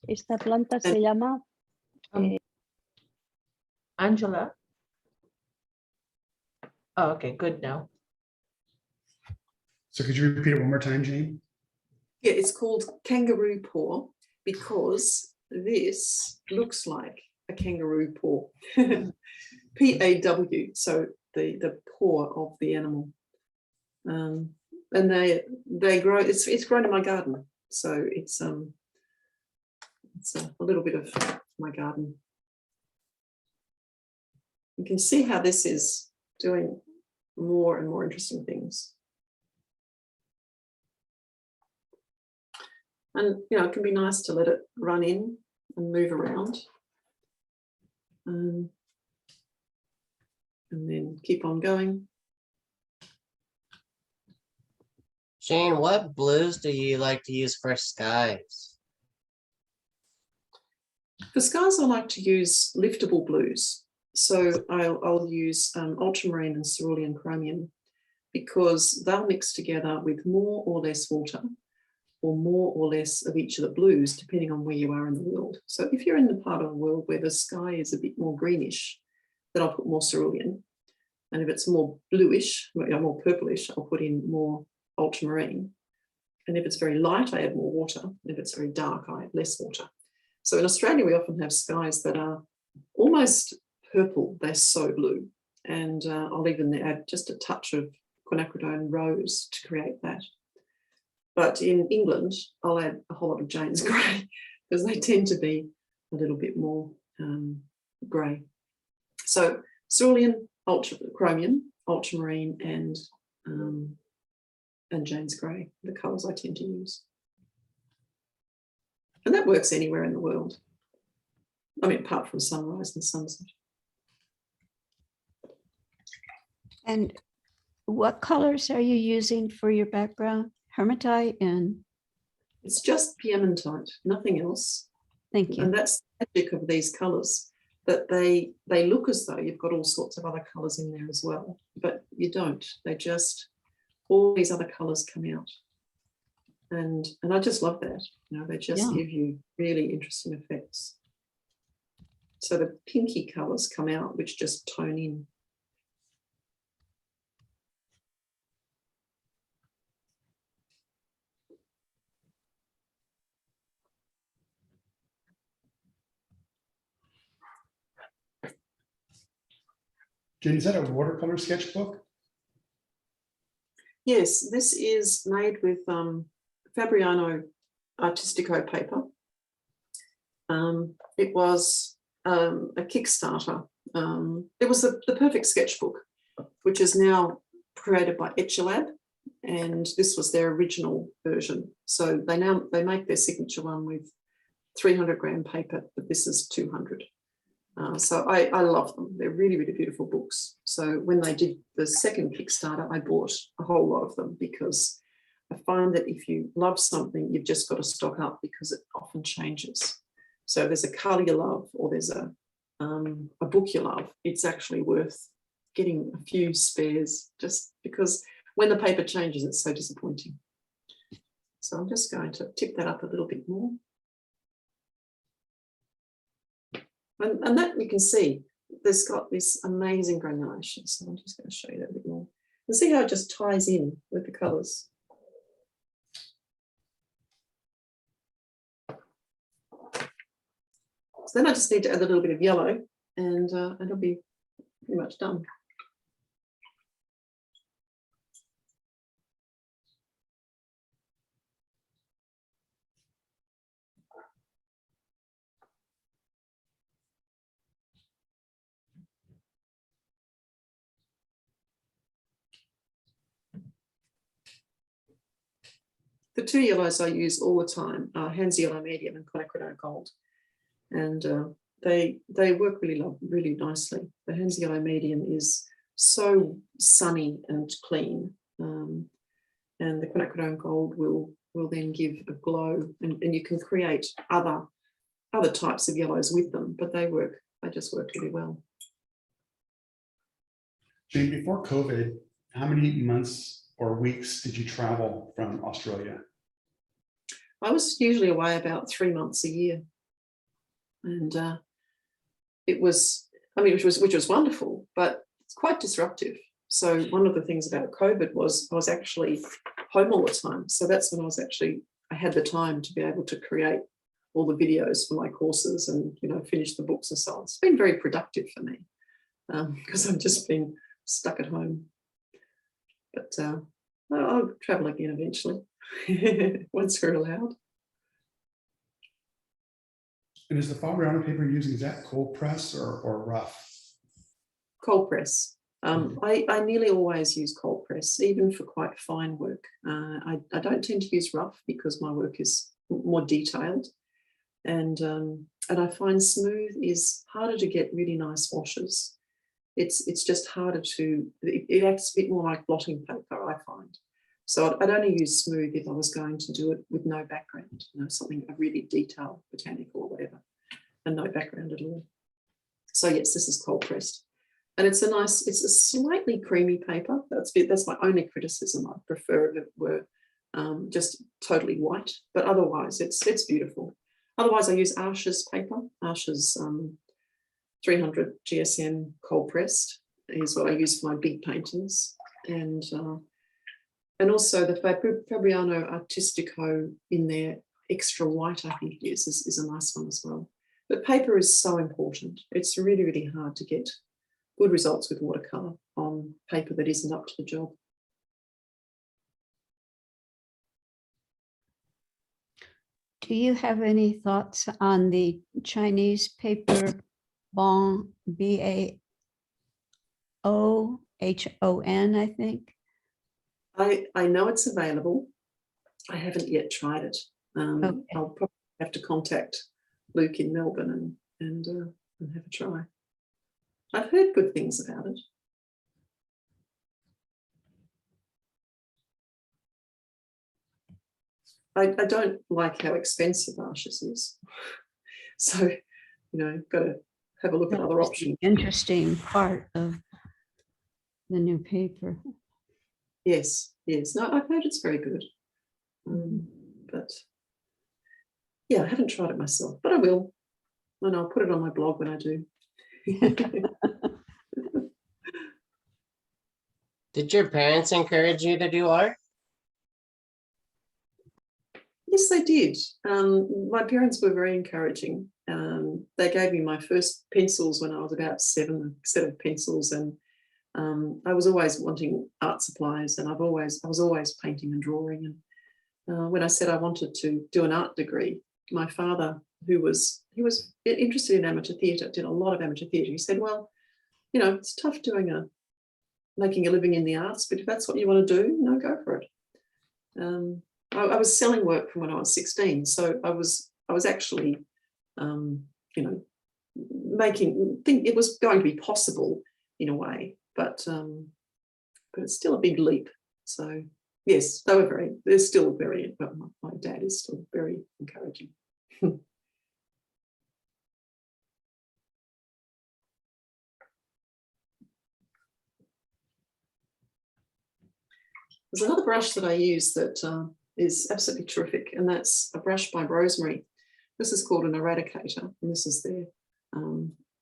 Esta planta se llama Angela. Oh, okay, good now. So could you repeat it one more time, Jane? Yeah, it's called kangaroo paw because this looks like a kangaroo paw. P-A-W, so the paw of the animal. And they grow, it's grown in my garden. So it's a little bit of my garden. You can see how this is doing more and more interesting things. And, you know, it can be nice to let it run in and move around. And then keep on going. Jane, what blues do you like to use for skies? For skies, I like to use liftable blues. So I'll use ultramarine and cerulean chromium because they'll mix together with more or less water or more or less of each of the blues, depending on where you are in the world. So if you're in the part of the world where the sky is a bit more greenish, then I'll put more cerulean. And if it's more bluish, more purplish, I'll put in more ultramarine. And if it's very light, I add more water. If it's very dark, I add less water. So in Australia, we often have skies that are almost purple. They're so blue. And I'll even add just a touch of quinacridone rose to create that. But in England, I'll add a whole lot of Jane's grey because they tend to be a little bit more grey. So cerulean, chromium, ultramarine, and Jane's grey, the colours I tend to use. And that works anywhere in the world. I mean, apart from sunrise and sunset. And what colors are you using for your background? Hematite and? It's just piemontite, nothing else. Thank you. And that's the magic of these colours, that they look as though you've got all sorts of other colours in there as well, but you don't. They just, all these other colours come out. And I just love that. You know, they just give you really interesting effects. So the pinky colours come out, which just tone in. Jane, is that a watercolor sketchbook? Yes, this is made with Fabriano Artistico paper. It was a Kickstarter. It was the perfect sketchbook, which is now created by Etchelab, and this was their original version. So they make their signature one with 300 gram paper, but this is 200. So I love them. They're really, really beautiful books. So when they did the second Kickstarter, I bought a whole lot of them because I find that if you love something, you've just got to stock up because it often changes. So if there's a colour you love or there's a book you love, it's actually worth getting a few spares just because when the paper changes, it's so disappointing. So I'm just going to tip that up a little bit more. And that you can see, there's got this amazing granulation. So I'm just going to show you that a bit more. And see how it just ties in with the colours. So then I just need to add a little bit of yellow and it'll be pretty much done. The two yellows I use all the time are Hands Yellow Medium and Quinacridone Gold. And they work really nicely. The Hands Yellow Medium is so sunny and clean. And the Quinacridone Gold will then give a glow, and you can create other types of yellows with them, but they just work really well. Jane, before COVID, how many months or weeks did you travel from Australia? I was usually away about 3 months a year. And which was wonderful, but it's quite disruptive. So one of the things about COVID was I was actually home all the time. So that's when I had the time to be able to create all the videos for my courses and, finish the books and so on. It's been very productive for me because I've just been stuck at home. But I'll travel again eventually once we're allowed. And is the Fabriano paper you're using, is that cold press or rough? Cold press. I nearly always use cold press, even for quite fine work. I don't tend to use rough because my work is more detailed. And I find smooth is harder to get really nice washes. It's just harder it acts a bit more like blotting paper, I find. So I'd only use smooth if I was going to do it with no background, something a really detailed botanical or whatever, and no background at all. So yes, this is cold pressed. And it's a slightly creamy paper. That's my only criticism. I'd prefer if it were just totally white, but otherwise it's beautiful. Otherwise I use Archer's paper. Archer's 300 GSM cold pressed is what I use for my big paintings. And also the Fabriano Artistico in there, extra white, I think it is a nice one as well. But paper is so important. It's really, really hard to get good results with watercolour on paper that isn't up to the job. Do you have any thoughts on the Chinese paper Bon, BAOHON, I think? I know it's available. I haven't yet tried it. Okay. I'll probably have to contact Luke in Melbourne and have a try. I've heard good things about it. I don't like how expensive Arches is. So, got to have a look at other options. Interesting part of the new paper. Yes. No, I've heard it's very good. But yeah, I haven't tried it myself, but I will. And I'll put it on my blog when I do. Did your parents encourage you to do art? Yes, they did. My parents were very encouraging. They gave me my first pencils when I was about 7, a set of pencils, and I was always wanting art supplies, and I was always painting and drawing, when I said I wanted to do an art degree, my father, he was interested in amateur theatre, did a lot of amateur theatre. He said, well, you know, it's tough making a living in the arts, but if that's what you want to do, go for it. I was selling work from when I was 16, so I was actually, think it was going to be possible in a way, but it's still a big leap. So yes, they're still very, but my dad is still very encouraging. There's another brush that I use that is absolutely terrific, and that's a brush by Rosemary. This is called an eradicator, and this is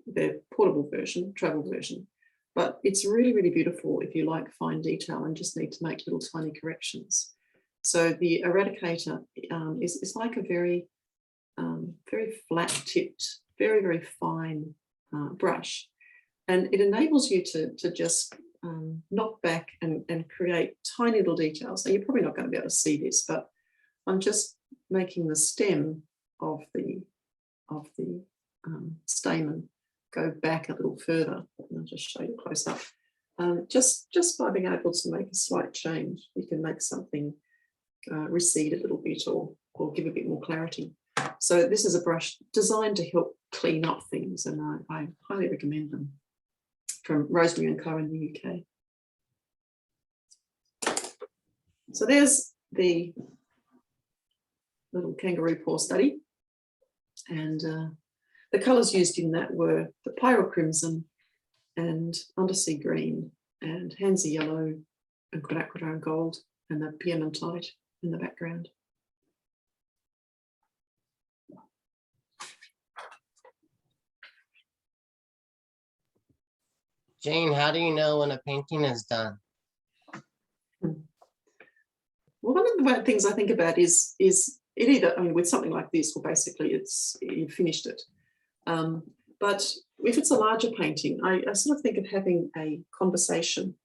their portable version, travel version. But it's really, really beautiful if you like fine detail and just need to make little tiny corrections. So the eradicator is like a very, very flat-tipped, very, very fine brush, and it enables you to just knock back and create tiny little details. Now, you're probably not going to be able to see this, but I'm just making the stem of the stamen go back a little further. I'll just show you close up. Just by being able to make a slight change, you can make something recede a little bit or give a bit more clarity. So this is a brush designed to help clean up things, and I highly recommend them, from Rosemary & Co in the UK. So there's the little kangaroo paw study, and the colours used in that were the pyrocrimson and undersea green and Hansa yellow and quinacridone gold and the piemontite in the background. Jane, how do you know when a painting is done? Well, one of the things I think about is it either, with something like this, well, basically you've finished it. But if it's a larger painting, I sort of think of having a conversation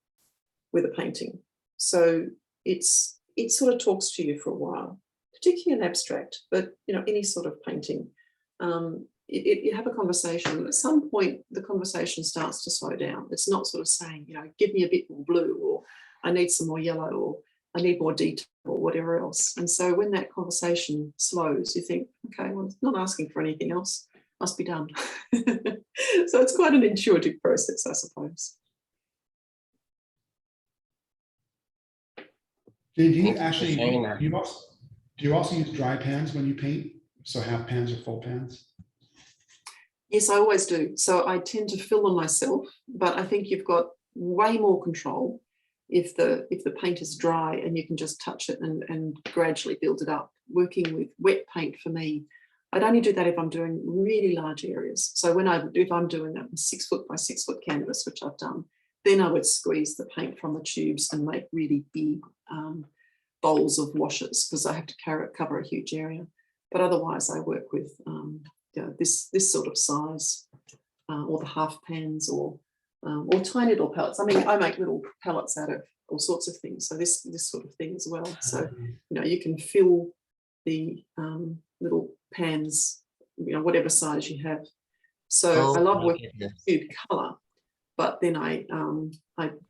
with a painting. So it sort of talks to you for a while, particularly an abstract, but any sort of painting. You have a conversation. At some point, the conversation starts to slow down. It's not sort of saying, give me a bit more blue, or I need some more yellow, or I need more detail, or whatever else. And so when that conversation slows, you think, okay, well, it's not asking for anything else. Must be done. So it's quite an intuitive process, I suppose. Jane, do you also use dry pans when you paint? So half pans or full pans? Yes, I always do. So I tend to fill them myself, but I think you've got way more control if the paint is dry and you can just touch it and gradually build it up. Working with wet paint for me, I'd only do that if I'm doing really large areas. So if I'm doing a 6 foot by 6 foot canvas, which I've done, then I would squeeze the paint from the tubes and make really big bowls of washes, because I have to cover a huge area. But otherwise, I work with this sort of size, or the half pans, or tiny little pellets. I mean, I make little pellets out of all sorts of things. So this sort of thing as well. So you can fill the little pans, whatever size you have. So I love working with tube colour, but then I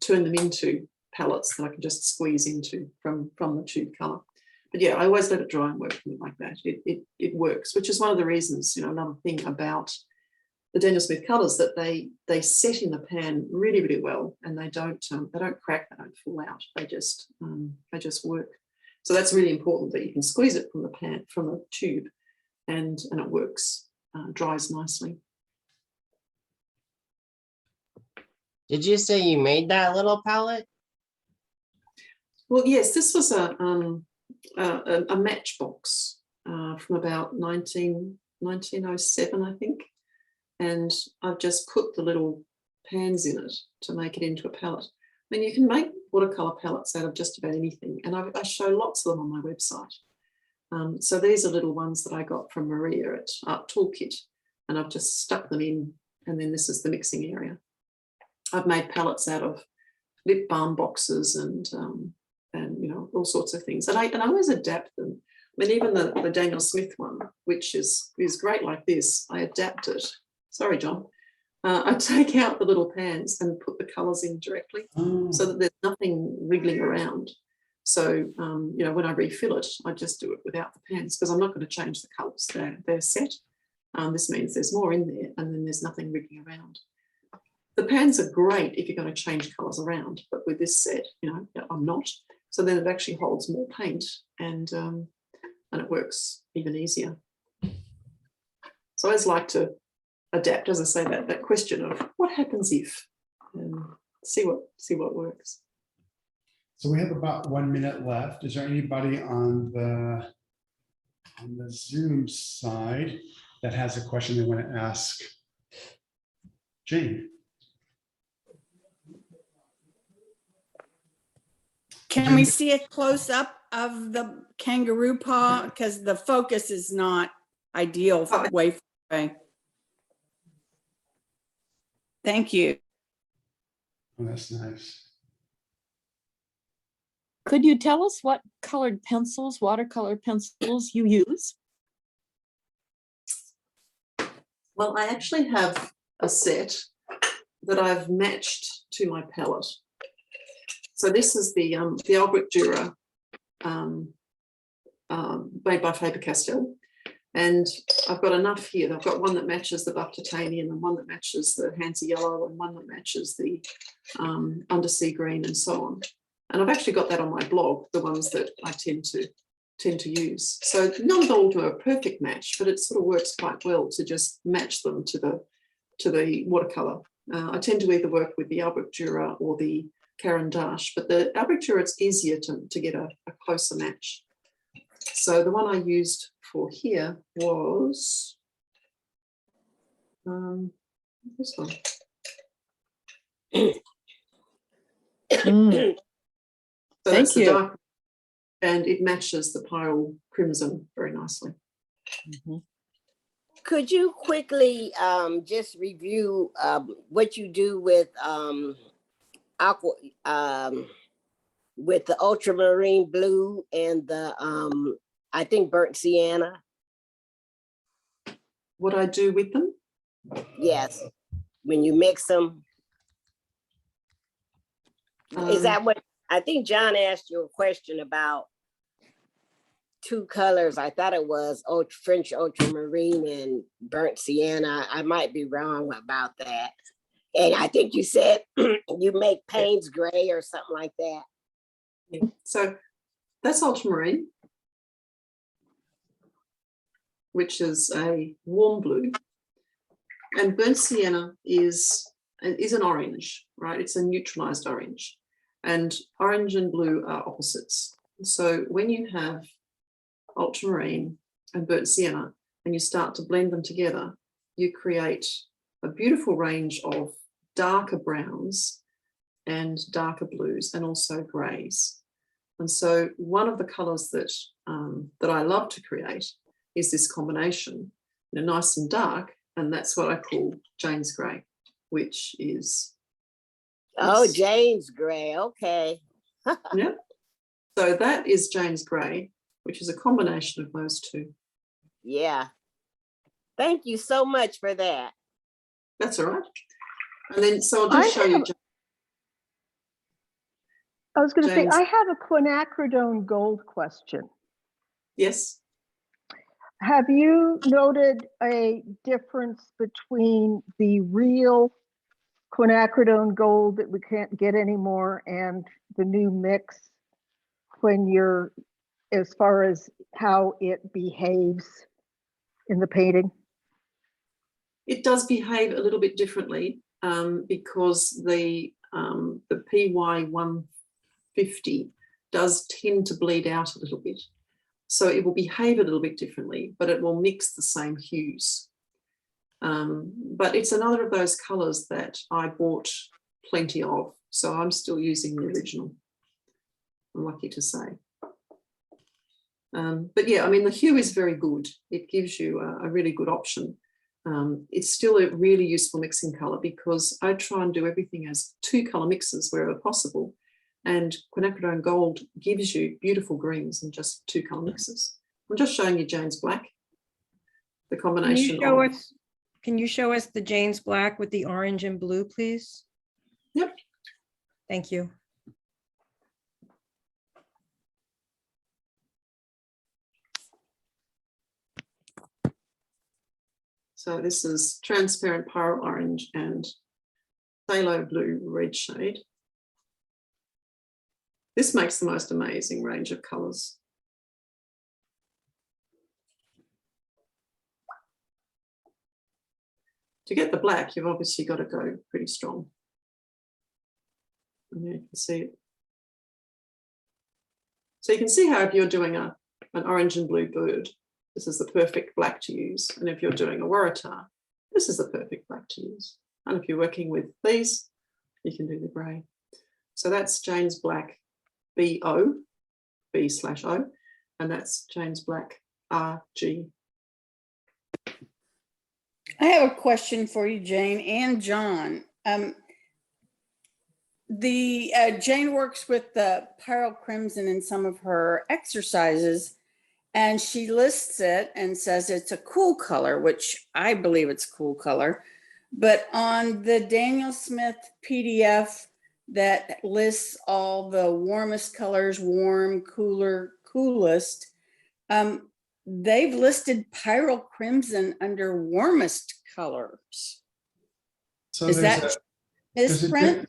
turn them into pellets that I can just squeeze into from the tube colour. But yeah, I always let it dry and work with it like that. It works, which is one of the reasons, another thing about the Daniel Smith colours, that they set in the pan really, really well, and they don't crack, they don't fall out. They just work. So that's really important, that you can squeeze it from the pan, from the tube, and it works, dries nicely. Did you say you made that little palette? Well, yes, this was a matchbox from about 1907, I think. And I've just put the little pans in it to make it into a palette. I mean, you can make watercolour palettes out of just about anything, and I show lots of them on my website. So these are little ones that I got from Maria at Art Toolkit, and I've just stuck them in, and then this is the mixing area. I've made palettes out of lip balm boxes and all sorts of things. And I always adapt them. I mean, even the Daniel Smith one, which is great like this, I adapt it. Sorry, John. I take out the little pans and put the colours in directly so that there's nothing wriggling around. So, you know, when I refill it, I just do it without the pans because I'm not going to change the colours. They're set. This means there's more in there and then there's nothing wriggling around. The pans are great if you're going to change colours around, but with this set, you know, I'm not. So then it actually holds more paint and it works even easier. So I always like to adapt, as I say, that question of what happens if, and see what works. So we have about 1 minute left. Is there anybody on the Zoom side that has a question they want to ask Jane? Can we see a close up of the kangaroo paw? Because the focus is not ideal way far away. Thank you. Oh, that's nice. Could you tell us what colored pencils, watercolor pencils you use? Well, I actually have a set that I've matched to my palette. So this is the Albrecht Dürer made by Faber-Castell. And I've got enough here. I've got one that matches the buff titanium and one that matches the Hansa yellow and one that matches the undersea green and so on. And I've actually got that on my blog, the ones that I tend to use. So not all do a perfect match, but it sort of works quite well to just match them to the watercolor. I tend to either work with the Albrecht Dürer or the Caran d'Ache, but the Albrecht Dürer, it's easier to get a closer match. So the one I used for here was this one. So Thank you. Dark, and it matches the pile crimson very nicely. Could you quickly just review what you do with aqua, with the ultramarine blue and the I think burnt sienna? What I do with them? Yes, when you mix them. Is that what, I think John asked you a question about two colors. I thought it was French ultramarine and burnt sienna. I might be wrong about that. And I think you said you make Payne's gray or something like that. Yeah. So that's ultramarine, which is a warm blue. And burnt sienna is an orange, right? It's a neutralized orange. And orange and blue are opposites. So when you have ultramarine and burnt sienna and you start to blend them together, you create a beautiful range of darker browns and darker blues and also greys. And so one of the colors that I love to create is this combination, you know, nice and dark, and that's what I call Jane's Grey, which is Jane's Grey, okay. Yeah. So that is Jane's Grey, which is a combination of those two. Yeah. Thank you so much for that. That's all right. And then, so I'll just show you. I was going to say, Jane's. I have a quinacridone gold question. Yes. Have you noted a difference between the real quinacridone gold that we can't get anymore and the new mix when you're, as far as how it behaves in the painting? It does behave a little bit differently because the PY 150 does tend to bleed out a little bit. So it will behave a little bit differently, but it will mix the same hues. But it's another of those colours that I bought plenty of. So I'm still using the original, I'm lucky to say. But yeah, I mean, the hue is very good. It gives you a really good option. It's still a really useful mixing colour because I try and do everything as 2 colour mixes wherever possible. And quinacridone gold gives you beautiful greens in just 2 colour mixes. I'm just showing you Jane's black, the combination of. Can you show us the Jane's black with the orange and blue, please? Yep. Thank you. So this is transparent pyrrole orange and phthalo blue red shade. This makes the most amazing range of colours. To get the black, you've obviously got to go pretty strong. And you can see it. So you can see how if you're doing an orange and blue bird, this is the perfect black to use. And if you're doing a waratah, this is the perfect black to use. And if you're working with these, you can do the grey. So that's Jane's black B/O, B/O, and that's Jane's black RG. I have a question for you, Jane and John. Jane works with the pyrrole crimson in some of her exercises, and she lists it and says it's a cool color, which I believe it's a cool color. But on the Daniel Smith PDF that lists all the warmest colors, warm, cooler, coolest, they've listed pyrrole crimson under warmest colors. So Is that misprint?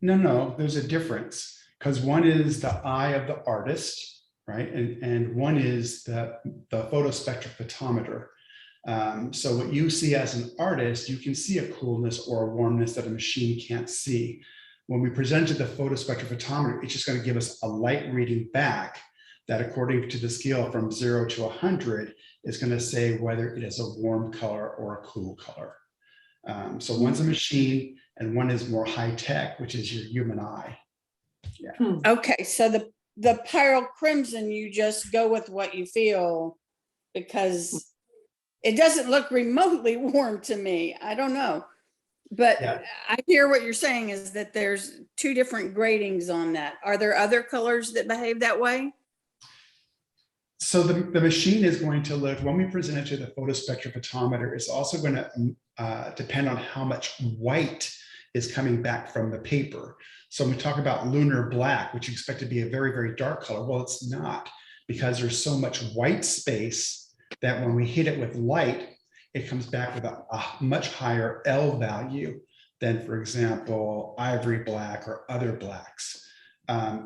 No, there's a difference, because one is the eye of the artist, right? And one is the photospectrophotometer. So what you see as an artist, you can see a coolness or a warmness that a machine can't see. When we present to the photospectrophotometer, it's just going to give us a light reading back that, according to the scale from 0 to 100, is going to say whether it is a warm color or a cool color. So one's a machine and one is more high tech, which is your human eye. Yeah. Okay, so the pyrrole crimson, you just go with what you feel, because it doesn't look remotely warm to me. I don't know. But yeah. I hear what you're saying is that there's 2 different gradings on that. Are there other colors that behave that way? So the machine is going to look, when we present it to the photospectrophotometer, it's also going to depend on how much white is coming back from the paper. So when we talk about lunar black, which you expect to be a very, very dark color, well, it's not, because there's so much white space that when we hit it with light, it comes back with a much higher L value than, for example, ivory black or other blacks.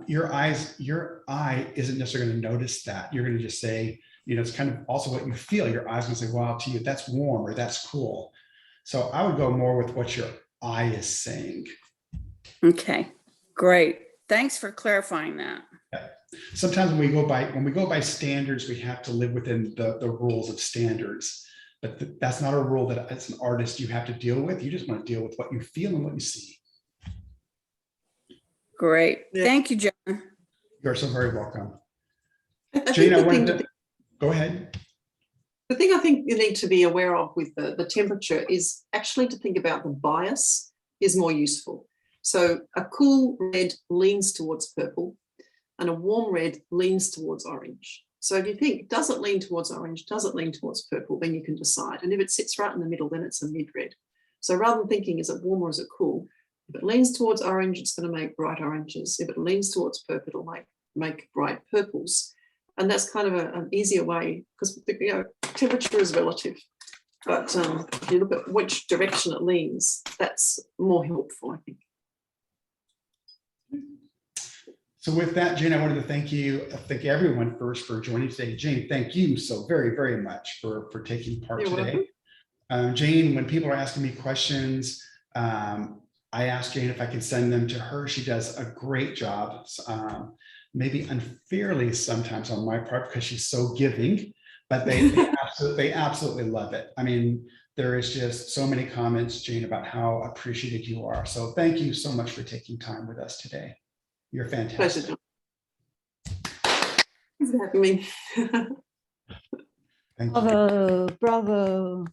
Your eye isn't necessarily going to notice that. You're going to just say, it's kind of also what you feel. Your eye's going to say, wow, to you, that's warm or that's cool. So I would go more with what your eye is saying. Okay, great. Thanks for clarifying that. Yeah. Sometimes when we go by standards, we have to live within the rules of standards. But that's not a rule that as an artist you have to deal with. You just want to deal with what you feel and what you see. Great. Yeah. Thank you, John. You're so very welcome. Jane, I wanted to go ahead. The thing I think you need to be aware of with the temperature is actually to think about the bias is more useful. So a cool red leans towards purple and a warm red leans towards orange. So if you think, does it lean towards orange, does it lean towards purple, then you can decide. And if it sits right in the middle, then it's a mid-red. So rather than thinking, is it warm or is it cool? If it leans towards orange, it's going to make bright oranges. If it leans towards purple, it'll make bright purples. And that's kind of an easier way, because temperature is relative. But if you look at which direction it leans, that's more helpful, I think. So with that, Jane, I wanted to thank everyone first for joining today. Jane, thank you so very, very much for taking part today. Jane, when people are asking me questions, I ask Jane if I can send them to her. She does a great job, maybe unfairly sometimes on my part because she's so giving, but they absolutely love it. I mean, there is just so many comments, Jane, about how appreciated you are. So thank you so much for taking time with us today. You're fantastic. Thanks for having me. Thank you. Bravo, bravo.